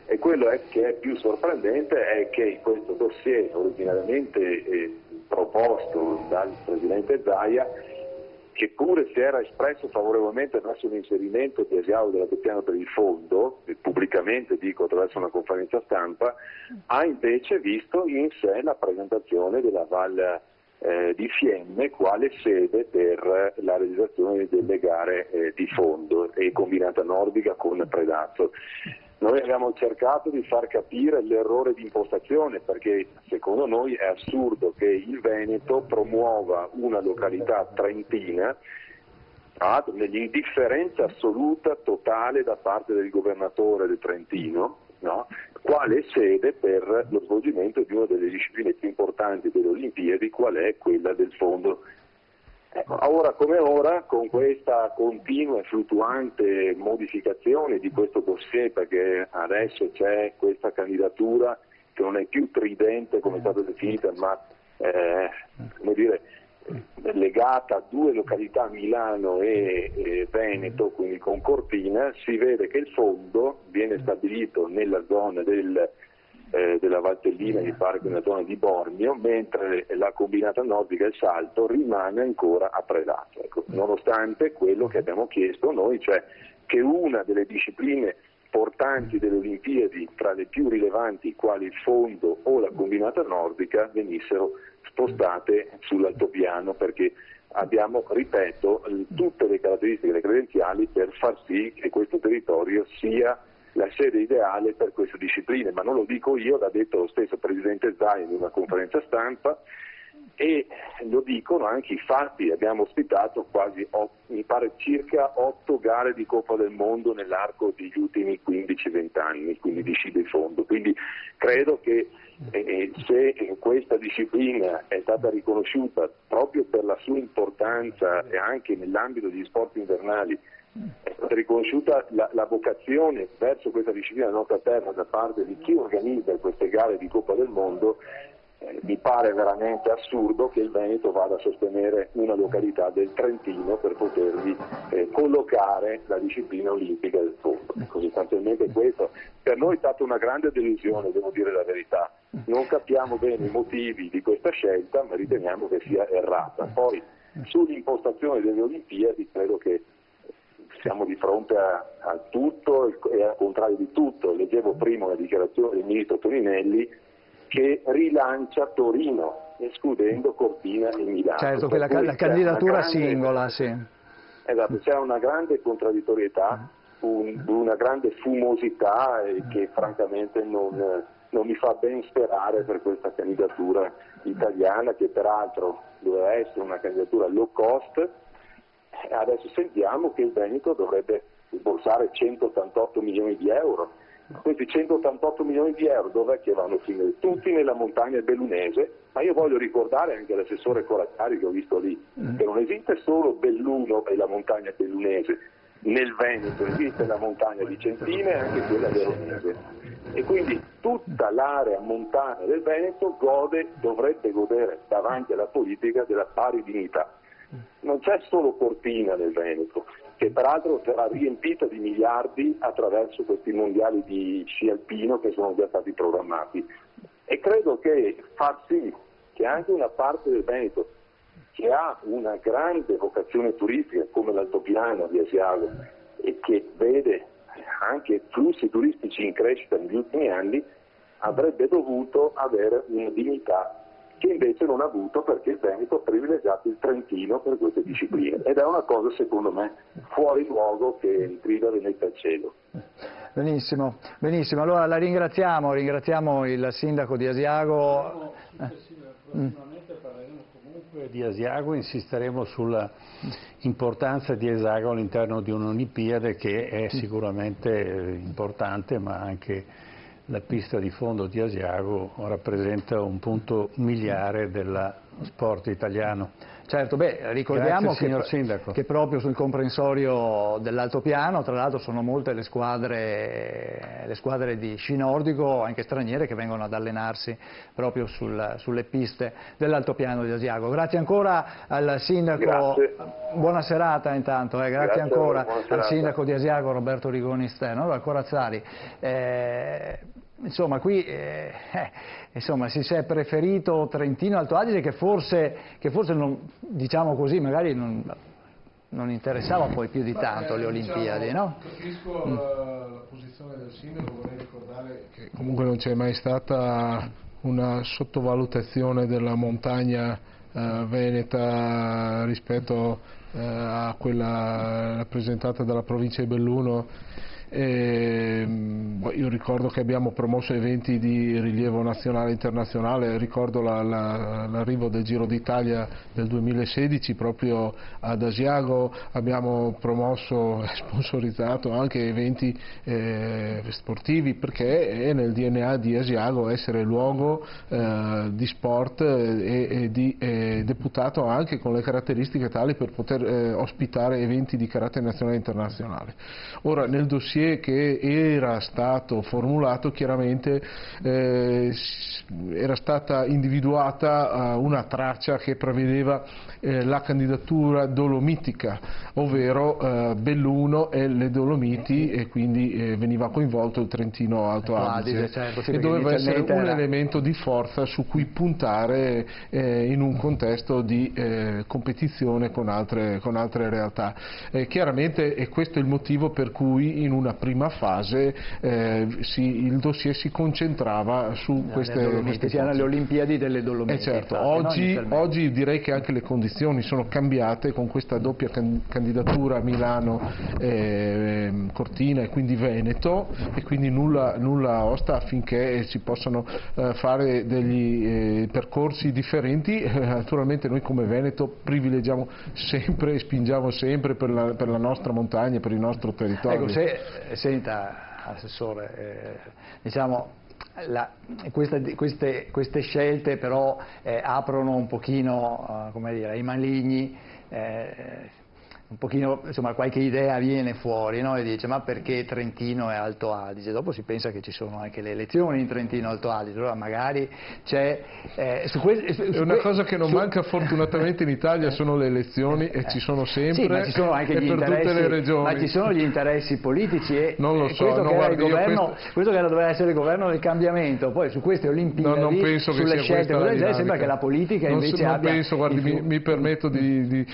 e quello che è più sorprendente è che in questo dossier originariamente proposto dal Presidente Zaia, che pure si era espresso favorevolmente verso l'inserimento di Asiago dell'altopiano per il fondo, pubblicamente dico attraverso una conferenza stampa, ha invece visto in sé la presentazione della Val di Fiemme quale sede per la realizzazione delle gare di fondo e combinata nordica con Predazzo. Noi abbiamo cercato di far capire l'errore di impostazione, perché secondo noi è assurdo che il Veneto promuova una località trentina nell'indifferenza assoluta totale da parte del governatore del Trentino, no? Quale sede per lo svolgimento di una delle discipline più importanti delle Olimpiadi, qual è quella del fondo. Ora come ora, con questa continua e fluttuante modificazione di questo dossier, perché adesso c'è questa candidatura che non è più tridente come è stata definita, ma come dire, legata a due località, Milano e Veneto, quindi con Cortina, si vede che il fondo viene stabilito nella zona della Valtellina, mi pare che nella zona di Bormio, mentre la combinata nordica e il salto rimane ancora a Predazzo. Ecco, nonostante quello che abbiamo chiesto noi, cioè che una delle discipline portanti delle Olimpiadi, tra le più rilevanti quali il fondo o la combinata nordica, venissero spostate sull'altopiano, perché abbiamo, ripeto, tutte le caratteristiche e le credenziali per far sì che questo territorio sia la sede ideale per queste discipline, ma non lo dico io, l'ha detto lo stesso Presidente Zaia in una conferenza stampa e lo dicono anche i fatti. Abbiamo ospitato mi pare circa 8 gare di Coppa del Mondo nell'arco degli ultimi 15-20 anni, quindi di sci di fondo, quindi credo che se questa disciplina è stata riconosciuta proprio per la sua importanza e anche nell'ambito degli sport invernali, è stata riconosciuta la vocazione verso questa disciplina della nostra terra da parte di chi organizza queste gare di Coppa del Mondo, mi pare veramente assurdo che il Veneto vada a sostenere una località del Trentino per potervi collocare la disciplina olimpica del fondo. Sostanzialmente questo per noi è stata una grande delusione, devo dire la verità. Non capiamo bene i motivi di questa scelta, ma riteniamo che sia errata. Poi sull'impostazione delle Olimpiadi credo che siamo di fronte a tutto e al contrario di tutto. Leggevo prima una dichiarazione del ministro Toninelli che rilancia Torino, escludendo Cortina e Milano. Certo, la candidatura singola, sì. Esatto, c'è una grande contraddittorietà, una grande fumosità che francamente non mi fa ben sperare per questa candidatura italiana, che peraltro doveva essere una candidatura low cost. Adesso sentiamo che il Veneto dovrebbe sborsare 188 milioni di euro. Questi 188 milioni di euro dov'è che vanno a finire? Tutti nella montagna bellunese, ma io voglio ricordare anche all'assessore Corazzari che ho visto lì, che non esiste solo Belluno e la montagna bellunese, nel Veneto esiste la montagna vicentina e anche quella veronese. E quindi tutta l'area montana del Veneto dovrebbe godere davanti alla politica della pari dignità. Non c'è solo Cortina nel Veneto, che peraltro sarà riempita di miliardi attraverso questi mondiali di sci alpino che sono già stati programmati. E credo che far sì che anche una parte del Veneto, che ha una grande vocazione turistica come l'altopiano di Asiago e che vede anche flussi turistici in crescita negli ultimi anni, avrebbe dovuto avere una dignità che invece non ha avuto, perché il Veneto ha privilegiato il Trentino per queste discipline, ed è una cosa secondo me fuori luogo che grida vendetta al cielo. Benissimo, benissimo, allora la ringraziamo il sindaco di Asiago. Prossimamente parleremo comunque Di Asiago insisteremo sulla importanza di Asiago all'interno di un'Olimpiade che è sicuramente importante, ma anche la pista di fondo di Asiago rappresenta un punto miliare dello sport italiano. Certo, ricordiamo Grazie, signor Sindaco. che proprio sul comprensorio dell'altopiano, tra l'altro sono molte le squadre di sci nordico, anche straniere, che vengono ad allenarsi proprio sulle piste dell'altopiano di Asiago. Grazie ancora al Sindaco, Grazie. Buona serata intanto, grazie ancora al Sindaco di Asiago Roberto Rigoni Sterno. Allora, Corazzari, insomma qui si è preferito Trentino Alto Adige che forse non, diciamo così, magari non interessava poi più di tanto le Olimpiadi, no? Capisco la posizione del sindaco, vorrei ricordare che comunque non c'è mai stata una sottovalutazione della montagna veneta rispetto a quella rappresentata dalla provincia di Belluno. Io ricordo che abbiamo promosso eventi di rilievo nazionale e internazionale, ricordo l'arrivo del Giro d'Italia del 2016 proprio ad Asiago, abbiamo promosso e sponsorizzato anche eventi sportivi, perché è nel DNA di Asiago essere luogo di sport e deputato anche con le caratteristiche tali per poter ospitare eventi di carattere nazionale e internazionale. Ora, nel dossier che era stato formulato chiaramente era stata individuata una traccia che prevedeva la candidatura dolomitica, ovvero Belluno e le Dolomiti, e quindi veniva coinvolto il Trentino Alto Adige, certo, sì, e doveva essere un era elemento di forza su cui puntare in un contesto di competizione con altre realtà. Chiaramente è questo il motivo per cui in una prima fase il dossier si concentrava su queste erano le Olimpiadi delle Dolomiti. Certo, infatti, oggi direi che anche le condizioni sono cambiate con questa doppia candidatura a Milano, Cortina e quindi Veneto, e quindi nulla osta affinché si possano fare degli percorsi differenti. Naturalmente noi come Veneto privilegiamo sempre e spingiamo sempre per la nostra montagna, per il nostro territorio. Senta, Assessore, diciamo, queste scelte però aprono un pochino, come dire, ai maligni, un pochino, insomma, qualche idea viene fuori, no? E dice: ma perché Trentino e Alto Adige? Dopo si pensa che ci sono anche le elezioni in Trentino e Alto Adige, allora magari c'è una cosa che non manca fortunatamente in Italia sono le elezioni, e ci sono sempre, sì, ma ci sono anche e gli per interessi, tutte le regioni. ma ci sono gli interessi politici, e non lo so, questo che doveva essere il governo del cambiamento, poi su queste Olimpiadi, non penso sulle che sia scelte così, sembra che la politica invece abbia... penso, guardi, mi permetto di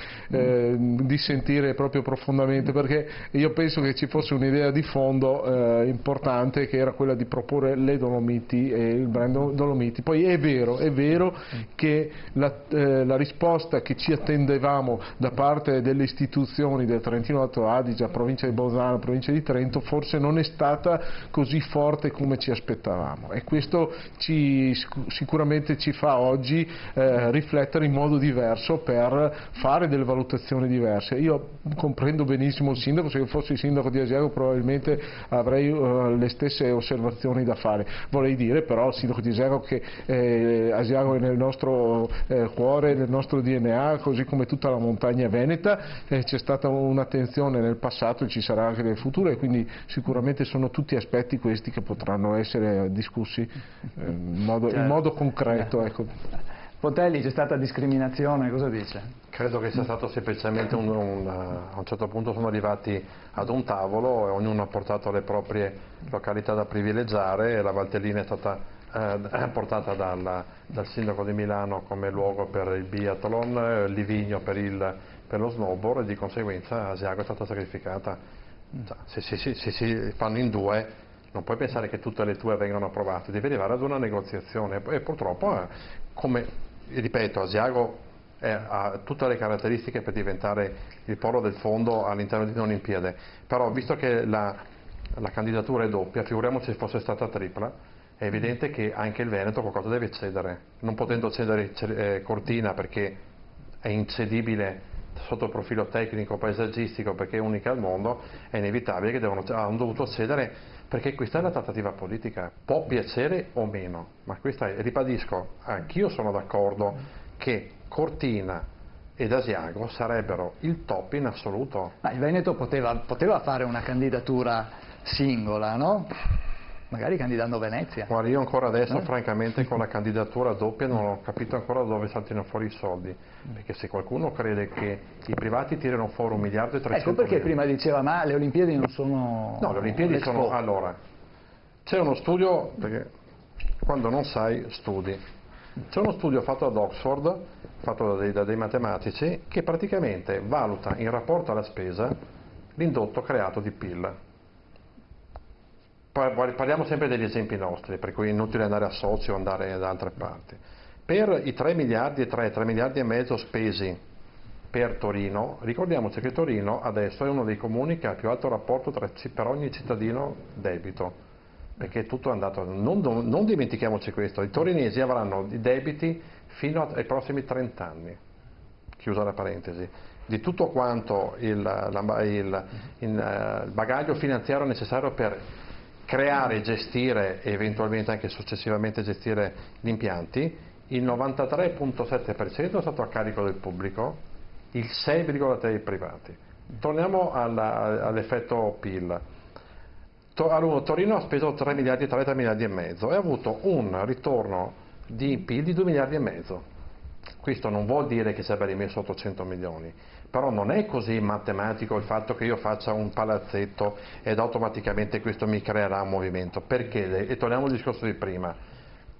sentire proprio profondamente, perché io penso che ci fosse un'idea di fondo importante, che era quella di proporre le Dolomiti e il brand Dolomiti. Poi è vero che la risposta che ci attendevamo da parte delle istituzioni del Trentino Alto Adige, provincia di Bolzano, provincia di Trento, forse non è stata così forte come ci aspettavamo, e questo sicuramente ci fa oggi riflettere in modo diverso per fare delle valutazioni diverse. Io comprendo benissimo il sindaco, se io fossi il sindaco di Asiago probabilmente avrei le stesse osservazioni da fare. Vorrei dire però al sindaco di Asiago che Asiago è nel nostro cuore, nel nostro DNA, così come tutta la montagna veneta. C'è stata un'attenzione nel passato e ci sarà anche nel futuro, e quindi sicuramente sono tutti aspetti questi che potranno essere discussi in modo concreto. Ecco. Pontelli, c'è stata discriminazione, cosa dice? Credo che sia stato semplicemente a un certo punto sono arrivati ad un tavolo e ognuno ha portato le proprie località da privilegiare, e la Valtellina è stata portata dal sindaco di Milano come luogo per il biathlon, Livigno per lo snowboard, e di conseguenza Asiago è stata sacrificata. Se si fanno in due, non puoi pensare che tutte le tue vengano approvate, devi arrivare ad una negoziazione, e purtroppo come ripeto, Asiago ha tutte le caratteristiche per diventare il polo del fondo all'interno di un'Olimpiade, però visto che la candidatura è doppia, figuriamoci se fosse stata tripla, è evidente che anche il Veneto qualcosa deve cedere, non potendo cedere Cortina perché è incedibile sotto il profilo tecnico, paesaggistico, perché è unica al mondo, è inevitabile che hanno dovuto cedere, perché questa è la trattativa politica, può piacere o meno, ma questa è, ribadisco, anch'io sono d'accordo che Cortina ed Asiago sarebbero il top in assoluto. Ma il Veneto poteva fare una candidatura singola, no? Magari candidando Venezia. Guarda, io ancora adesso francamente con la candidatura doppia non ho capito ancora dove saltino fuori i soldi, perché se qualcuno crede che i privati tirano fuori 1 miliardo e 300 Ecco perché milioni. prima diceva ma le Olimpiadi non sono... No, le Olimpiadi sono... Allora, c'è uno studio, perché quando non sai studi, c'è uno studio fatto ad Oxford, fatto da dei matematici, che praticamente valuta in rapporto alla spesa l'indotto creato di PIL. Parliamo sempre degli esempi nostri, per cui è inutile andare a Sochi o andare da altre parti. Per i 3 miliardi e mezzo spesi per Torino, ricordiamoci che Torino adesso è uno dei comuni che ha il più alto rapporto per ogni cittadino debito, perché tutto è andato, non dimentichiamoci questo, i torinesi avranno i debiti fino ai prossimi 30 anni, chiusa la parentesi, di tutto quanto il bagaglio finanziario necessario per creare, gestire e eventualmente anche successivamente gestire gli impianti. Il 93,7% è stato a carico del pubblico, il 6,3% dei privati. Torniamo all'effetto PIL. Torino ha speso 3 miliardi e mezzo e ha avuto un ritorno di PIL di 2 miliardi e mezzo. Questo non vuol dire che si abbia rimesso 800 milioni, però non è così matematico il fatto che io faccia un palazzetto ed automaticamente questo mi creerà un movimento. Perché? E torniamo al discorso di prima.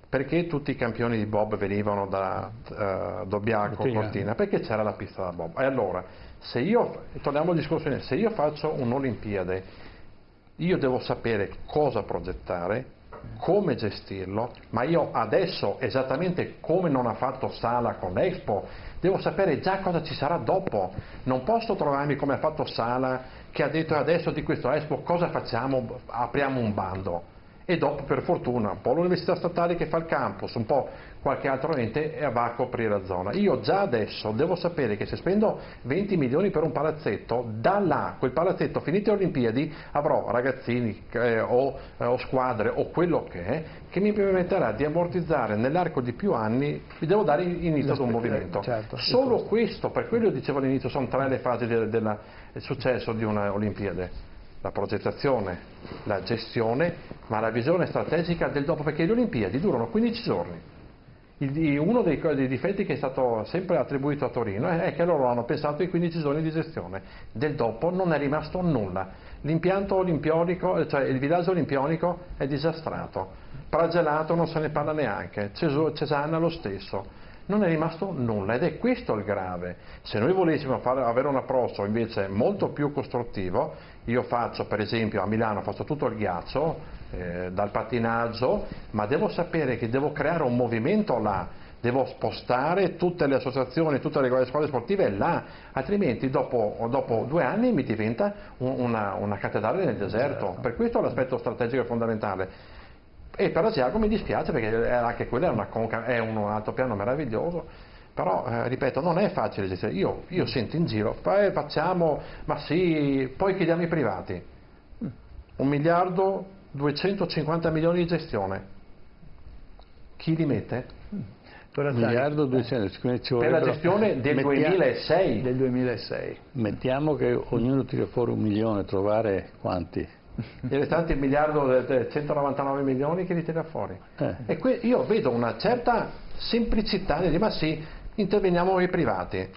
Perché tutti i campioni di bob venivano da Dobbiaco, Cortina? Perché c'era la pista da bob. E allora, torniamo al discorso, se io faccio un'Olimpiade, io devo sapere cosa progettare, come gestirlo, ma io adesso, esattamente come non ha fatto Sala con l'Expo, devo sapere già cosa ci sarà dopo. Non posso trovarmi come ha fatto Sala, che ha detto adesso di questo Expo cosa facciamo? Apriamo un bando. E dopo, per fortuna, un po' l'università statale che fa il campus, un po' qualche altro ente e va a coprire la zona. Io già adesso devo sapere che se spendo 20 milioni per un palazzetto, da là, quel palazzetto, finite le Olimpiadi, avrò ragazzini o squadre o quello che è, che mi permetterà di ammortizzare nell'arco di più anni, vi devo dare inizio ad un movimento. Certo, solo questo, per quello dicevo all'inizio, sono 3 le fasi del successo di una Olimpiade. La progettazione, la gestione, ma la visione strategica del dopo, perché le Olimpiadi durano 15 giorni. Uno dei difetti che è stato sempre attribuito a Torino è che loro hanno pensato ai 15 giorni di gestione. Del dopo non è rimasto nulla. L'impianto olimpionico, cioè il villaggio olimpionico è disastrato. Pragelato non se ne parla neanche, Cesana lo stesso. Non è rimasto nulla ed è questo il grave. Se noi volessimo avere un approccio invece molto più costruttivo, io faccio per esempio a Milano faccio tutto il ghiaccio, dal pattinaggio, ma devo sapere che devo creare un movimento là, devo spostare tutte le associazioni, tutte le squadre sportive là, altrimenti dopo 2 anni mi diventa una cattedrale nel deserto. Per questo l'aspetto strategico è fondamentale. E per Asiago mi dispiace perché anche quella è un altro piano meraviglioso, però ripeto non è facile gestire. Io sento in giro, facciamo, ma sì, poi chiediamo ai privati 1 miliardo 250 milioni di gestione, chi li mette? 1 miliardo 200, per la gestione del 2006. Del 2006. Mettiamo che ognuno tira fuori 1 milione, trovare quanti? I restanti 1 miliardo 199 milioni che li tira fuori. E io vedo una certa semplicità nel dire ma sì, interveniamo con i privati.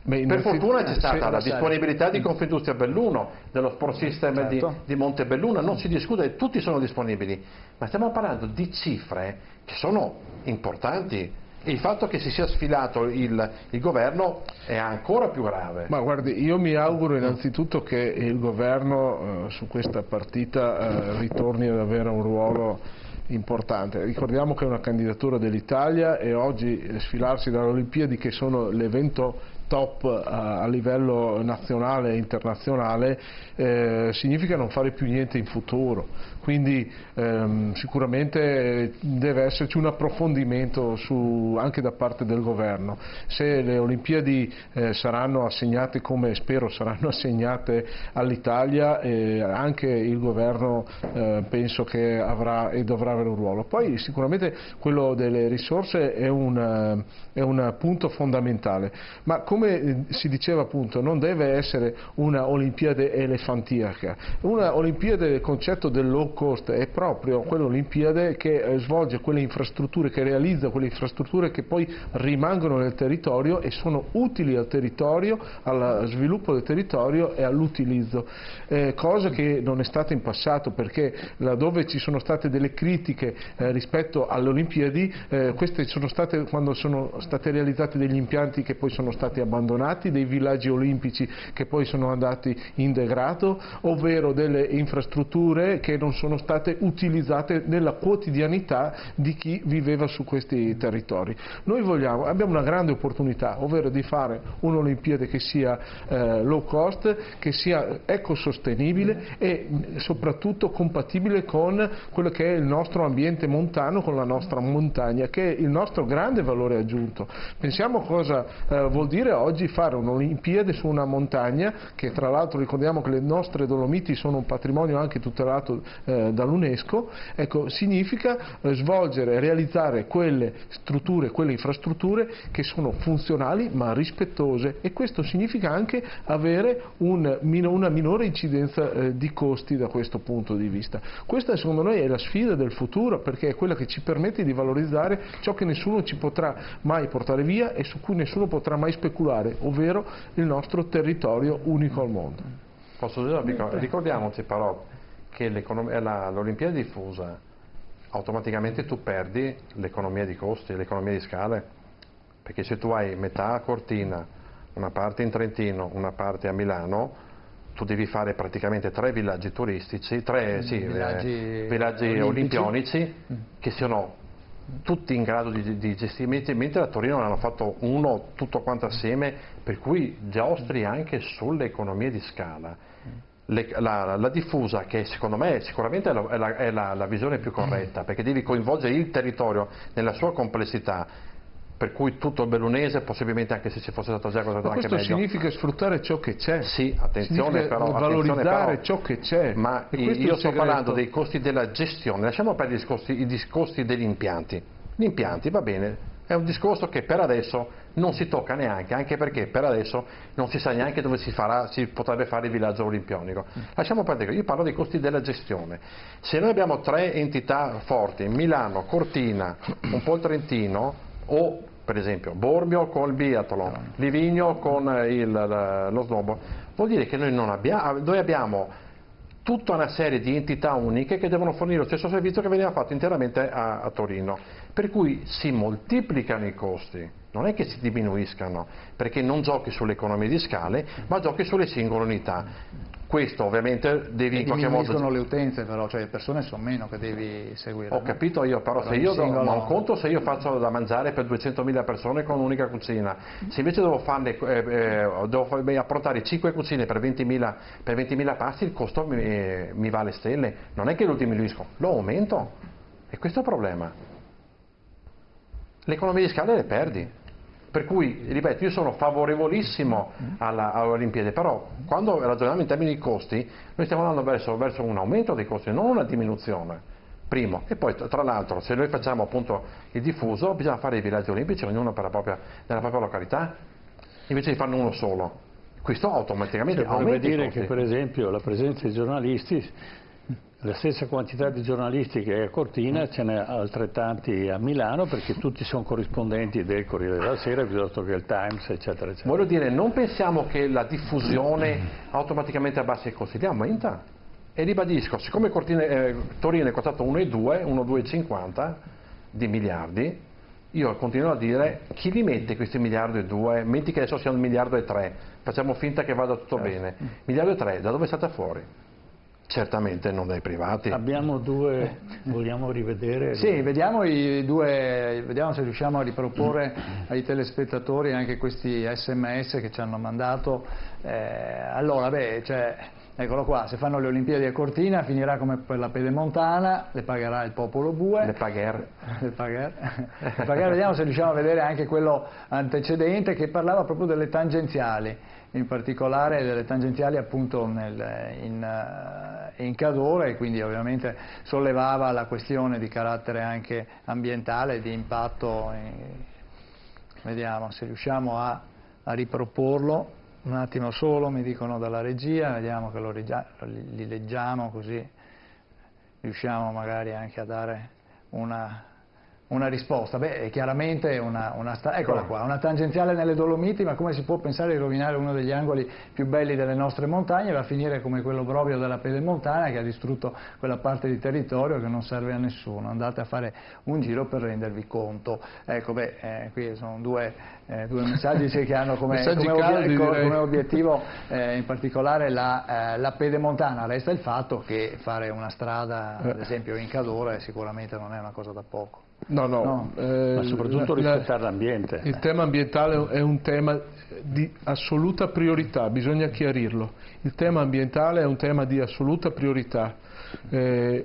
Per fortuna c'è stata la disponibilità di Confindustria Belluno, dello Sport System di Montebelluna, non si discute, tutti sono disponibili, ma stiamo parlando di cifre che sono importanti. E il fatto che si sia sfilato il governo è ancora più grave. Ma guardi, io mi auguro innanzitutto che il governo su questa partita ritorni ad avere un ruolo importante. Ricordiamo che è una candidatura dell'Italia e oggi sfilarsi dalle Olimpiadi, che sono l'evento top a livello nazionale e internazionale, significa non fare più niente in futuro. Quindi sicuramente deve esserci un approfondimento anche da parte del governo. Se le Olimpiadi saranno assegnate, come spero saranno assegnate all'Italia, anche il governo penso che avrà e dovrà avere un ruolo. Poi sicuramente quello delle risorse è un punto fondamentale, ma come si diceva appunto non deve essere una Olimpiade elefantiaca. Una Olimpiade, il concetto del low cost è proprio quell'Olimpiade che svolge quelle infrastrutture, che realizza quelle infrastrutture che poi rimangono nel territorio e sono utili al territorio, al sviluppo del territorio e all'utilizzo, cosa che non è stata in passato, perché laddove ci sono state delle critiche rispetto alle Olimpiadi, queste sono state quando sono stati realizzati degli impianti che poi sono stati abbandonati, dei villaggi olimpici che poi sono andati in degrado, ovvero delle infrastrutture che non sono state utilizzate nella quotidianità di chi viveva su questi territori. Noi abbiamo una grande opportunità, ovvero di fare un'Olimpiade che sia low cost, che sia ecosostenibile e soprattutto compatibile con quello che è il nostro ambiente montano, con la nostra montagna, che è il nostro grande valore aggiunto. Pensiamo cosa vuol dire oggi fare un'Olimpiade su una montagna, che tra l'altro ricordiamo che le nostre Dolomiti sono un patrimonio anche tutelato dall'UNESCO. Ecco, significa svolgere, realizzare quelle strutture, quelle infrastrutture che sono funzionali ma rispettose, e questo significa anche avere una minore incidenza di costi da questo punto di vista. Questa secondo noi è la sfida del futuro, perché è quella che ci permette di valorizzare ciò che nessuno ci potrà mai portare via e su cui nessuno potrà mai speculare, ovvero il nostro territorio unico al mondo. Posso dire, ricordiamoci però che l'Olimpiade diffusa, automaticamente tu perdi l'economia di costi, l'economia di scale, perché se tu hai metà a Cortina, una parte in Trentino, una parte a Milano, tu devi fare praticamente 3 villaggi turistici, villaggi olimpionici che siano tutti in grado di gestirsi, mentre a Torino ne hanno fatto uno tutto quanto assieme, per cui giostri anche sulle economie di scala. La diffusa, che secondo me sicuramente è la visione più corretta, perché devi coinvolgere il territorio nella sua complessità, per cui tutto il bellunese, possibilmente anche se ci fosse stato già qualcosa anche meglio. Questo significa sfruttare ciò che c'è. Sì, attenzione però. Valorizzare ciò che c'è. Ma io sto parlando dei costi della gestione, lasciamo perdere i discorsi degli impianti. Gli impianti, va bene, è un discorso che per adesso non si tocca neanche, anche perché per adesso non si sa neanche dove si potrebbe fare il villaggio olimpionico. Lasciamo perdere, io parlo dei costi della gestione. Se noi abbiamo 3 entità forti, Milano, Cortina, un po' il Trentino, o per esempio Bormio con il biathlon, Livigno con lo snowboard, vuol dire che noi abbiamo tutta una serie di entità uniche che devono fornire lo stesso servizio che veniva fatto interamente a Torino, per cui si moltiplicano i costi, non è che si diminuiscano, perché non giochi sulle economie di scale, ma giochi sulle singole unità. Questo ovviamente devi in qualche modo... Diminuiscono le utenze però, cioè le persone sono meno che devi seguire. Ho capito io, però se io ma un conto se io faccio da mangiare per 200.000 persone con un'unica cucina, se invece devo approntare 5 cucine per 20.000 pasti, il costo mi va alle stelle, non è che lo diminuisco, lo aumento, e questo è il problema. L'economia di scala le perdi. Per cui, ripeto, io sono favorevolissimo all'Olimpiade, però quando ragioniamo in termini di costi, noi stiamo andando verso un aumento dei costi, non una diminuzione, primo. E poi, tra l'altro, se noi facciamo appunto il diffuso, bisogna fare i villaggi olimpici, ognuno nella propria località, invece di farne uno solo. Questo automaticamente aumenta i costi. Vorrebbe dire che, per esempio, la presenza di giornalisti, la stessa quantità di giornalisti che è a Cortina, ce n'è altrettanti a Milano, perché tutti sono corrispondenti del Corriere della Sera piuttosto che il Times, eccetera, eccetera. Voglio dire, non pensiamo che la diffusione automaticamente abbassi i costi, li aumenta. E ribadisco, siccome Torino è costato 1,2 di miliardi, io continuo a dire, chi li mette questi 1,2 miliardi? Metti che adesso siano 1,3 miliardi, facciamo finta che vada tutto bene. 1,3 miliardi, da dove è stata fuori? Certamente non dai privati. Abbiamo due, vogliamo rivedere? Sì, vediamo se riusciamo a riproporre ai telespettatori anche questi SMS che ci hanno mandato. Allora, eccolo qua, se fanno le Olimpiadi a Cortina finirà come per la Pedemontana, le pagherà il popolo bue. Le pagher. Vediamo se riusciamo a vedere anche quello antecedente che parlava proprio delle tangenziali, in particolare delle tangenziali appunto in Cadore, e quindi ovviamente sollevava la questione di carattere anche ambientale, di impatto. Vediamo se riusciamo a riproporlo. Un attimo solo, mi dicono dalla regia, vediamo che li leggiamo, così riusciamo magari anche a dare una risposta. È chiaramente eccola qua, una tangenziale nelle Dolomiti, ma come si può pensare di rovinare uno degli angoli più belli delle nostre montagne? Va a finire come quello proprio della Pedemontana, che ha distrutto quella parte di territorio che non serve a nessuno. Andate a fare un giro per rendervi conto. Ecco, qui sono due messaggi che hanno come obiettivo in particolare la Pedemontana. Resta il fatto che fare una strada, ad esempio in Cadore, sicuramente non è una cosa da poco. No. Ma soprattutto rispettare l'ambiente. Il tema ambientale è un tema di assoluta priorità, bisogna chiarirlo. Il tema ambientale è un tema di assoluta priorità.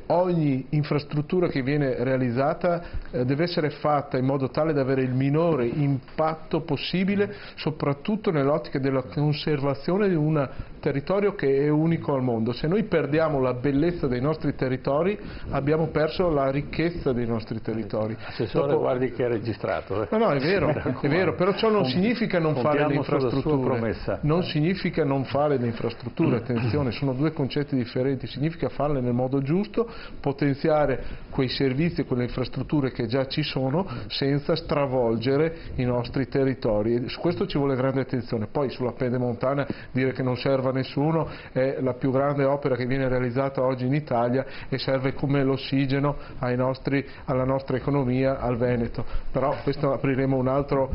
Ogni infrastruttura che viene realizzata deve essere fatta in modo tale da avere il minore impatto possibile, soprattutto nell'ottica della conservazione di un territorio che è unico al mondo. Se noi perdiamo la bellezza dei nostri territori, abbiamo perso la ricchezza dei nostri territori. Assessore, guardi che è registrato. No, è vero, però ciò non significa non fare le infrastrutture. Non significa non fare le infrastrutture, attenzione, sono due concetti differenti. Significa farle nel modo giusto, potenziare quei servizi e quelle infrastrutture che già ci sono senza stravolgere i nostri territori, e su questo ci vuole grande attenzione. Poi sulla Pedemontana dire che non serve a nessuno è la più grande opera che viene realizzata oggi in Italia e serve come l'ossigeno alla nostra economia, al Veneto, però questo apriremo un altro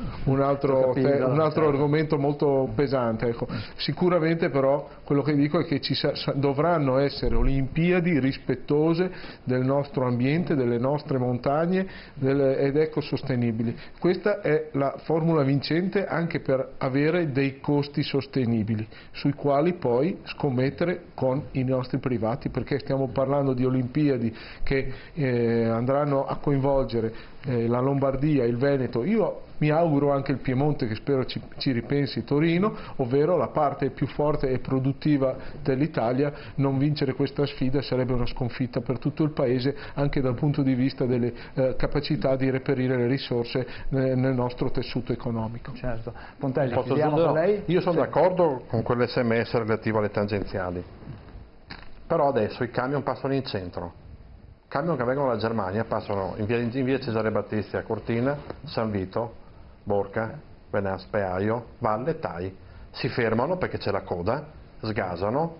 argomento molto pesante. Ecco. Sicuramente però quello che dico è che dovranno essere Olimpiadi rispettose del nostro ambiente, delle nostre montagne ed ecosostenibili. Questa è la formula vincente anche per avere dei costi sostenibili sui quali poi scommettere con i nostri privati, perché stiamo parlando di Olimpiadi che andranno a coinvolgere la Lombardia, il Veneto, io mi auguro anche il Piemonte, che spero ci ripensi, Torino, ovvero la parte più forte e produttiva dell'Italia. Non vincere questa sfida sarebbe una sconfitta per tutto il Paese, anche dal punto di vista delle capacità di reperire le risorse nel nostro tessuto economico. Certo. Pontelli, chiudiamo con lei? Io sono d'accordo con quell'SMS relativo alle tangenziali, però adesso i camion passano in centro. Camion che vengono dalla Germania passano in via Cesare Battisti a Cortina, San Vito, Borca, Venaspe, Aio, Valle, Tai. Si fermano perché c'è la coda, sgasano.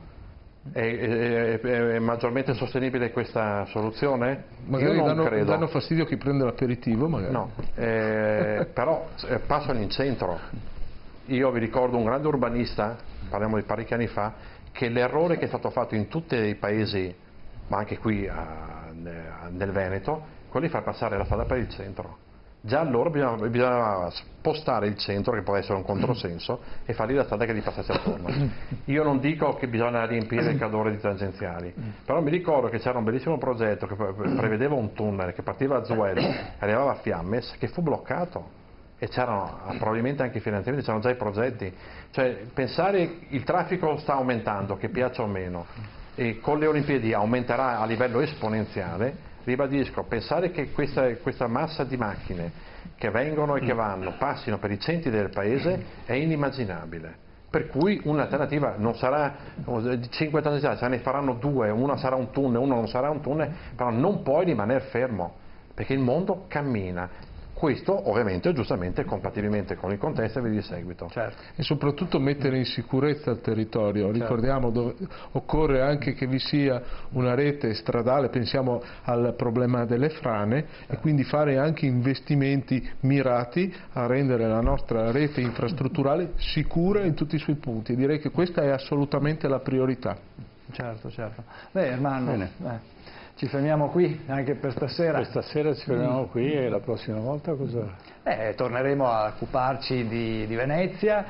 È maggiormente sostenibile questa soluzione? Magari danno fastidio a chi prende l'aperitivo, magari. No, però passano in centro. Io vi ricordo un grande urbanista, parliamo di parecchi anni fa, che l'errore che è stato fatto in tutti i paesi, ma anche qui nel Veneto, quello di far passare la strada per il centro. Già allora bisognava spostare il centro, che può essere un controsenso, e fargli la strada che gli passasse attorno. Io non dico che bisogna riempire il Cadore di tangenziali, però mi ricordo che c'era un bellissimo progetto che prevedeva un tunnel che partiva a Zuello e arrivava a Fiammes, che fu bloccato, e c'erano probabilmente anche i finanziamenti, c'erano già i progetti. Cioè, pensare il traffico sta aumentando, che piaccia o meno, e con le Olimpiadi aumenterà a livello esponenziale. Ribadisco, pensare che questa massa di macchine che vengono e che vanno passino per i centri del paese è inimmaginabile. Per cui un'alternativa non sarà 5 tangenziali, se ne faranno 2, una sarà un tunnel, una non sarà un tunnel, però non puoi rimanere fermo, perché il mondo cammina. Questo ovviamente giustamente compatibilmente con il contesto e via di seguito. Certo. E soprattutto mettere in sicurezza il territorio. Certo. Ricordiamo, occorre anche che vi sia una rete stradale, pensiamo al problema delle frane, e quindi fare anche investimenti mirati a rendere la nostra rete infrastrutturale sicura in tutti i suoi punti. Direi che questa è assolutamente la priorità. Certo, certo. Beh, Ermanno, ci fermiamo qui anche per stasera. Questa sera ci fermiamo qui e la prossima volta cosa? Torneremo a occuparci di Venezia,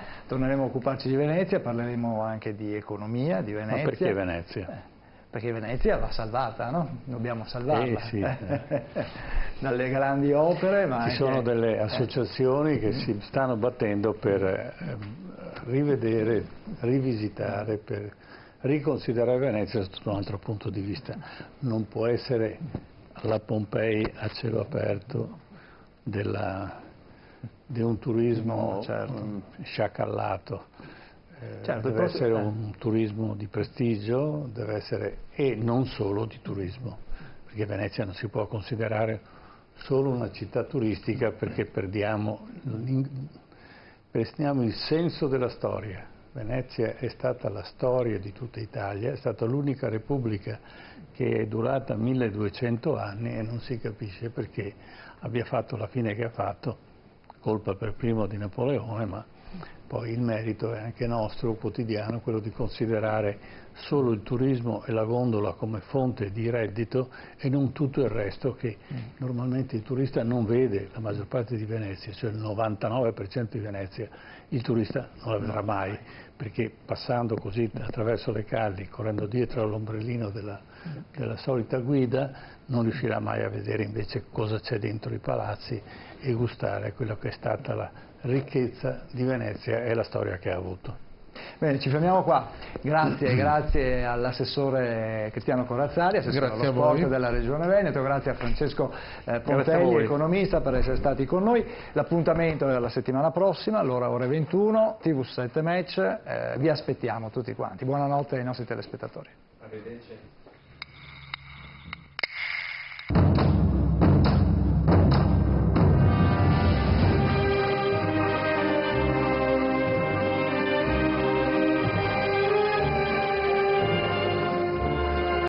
parleremo anche di economia di Venezia. Ma perché Venezia? Perché Venezia va salvata, no? Dobbiamo salvarla sì. dalle grandi opere. Ma ci sono delle associazioni che si stanno battendo per rivedere, rivisitare, per riconsiderare Venezia sotto un altro punto di vista. Non può essere la Pompei a cielo aperto di un turismo sciacallato. Deve essere un turismo di prestigio, deve essere, e non solo di turismo, perché Venezia non si può considerare solo una città turistica, perché perdiamo il senso della storia. Venezia è stata la storia di tutta Italia, è stata l'unica repubblica che è durata 1200 anni e non si capisce perché abbia fatto la fine che ha fatto, colpa per primo di Napoleone, ma poi il merito è anche nostro, quotidiano, quello di considerare solo il turismo e la gondola come fonte di reddito e non tutto il resto che normalmente il turista non vede. La maggior parte di Venezia, cioè il 99% di Venezia, il turista non la vedrà mai, perché passando così attraverso le calli, correndo dietro all'ombrellino della solita guida, non riuscirà mai a vedere invece cosa c'è dentro i palazzi e gustare quello che è stata la ricchezza di Venezia e la storia che ha avuto. Bene, ci fermiamo qua. Grazie all'assessore Cristiano Corazzari, assessore allo sport della Regione Veneto, grazie a Francesco Pontelli, economista, per essere stati con noi. L'appuntamento è la settimana prossima, allora ore 21, TV7 Match, vi aspettiamo tutti quanti. Buonanotte ai nostri telespettatori. Arrivederci.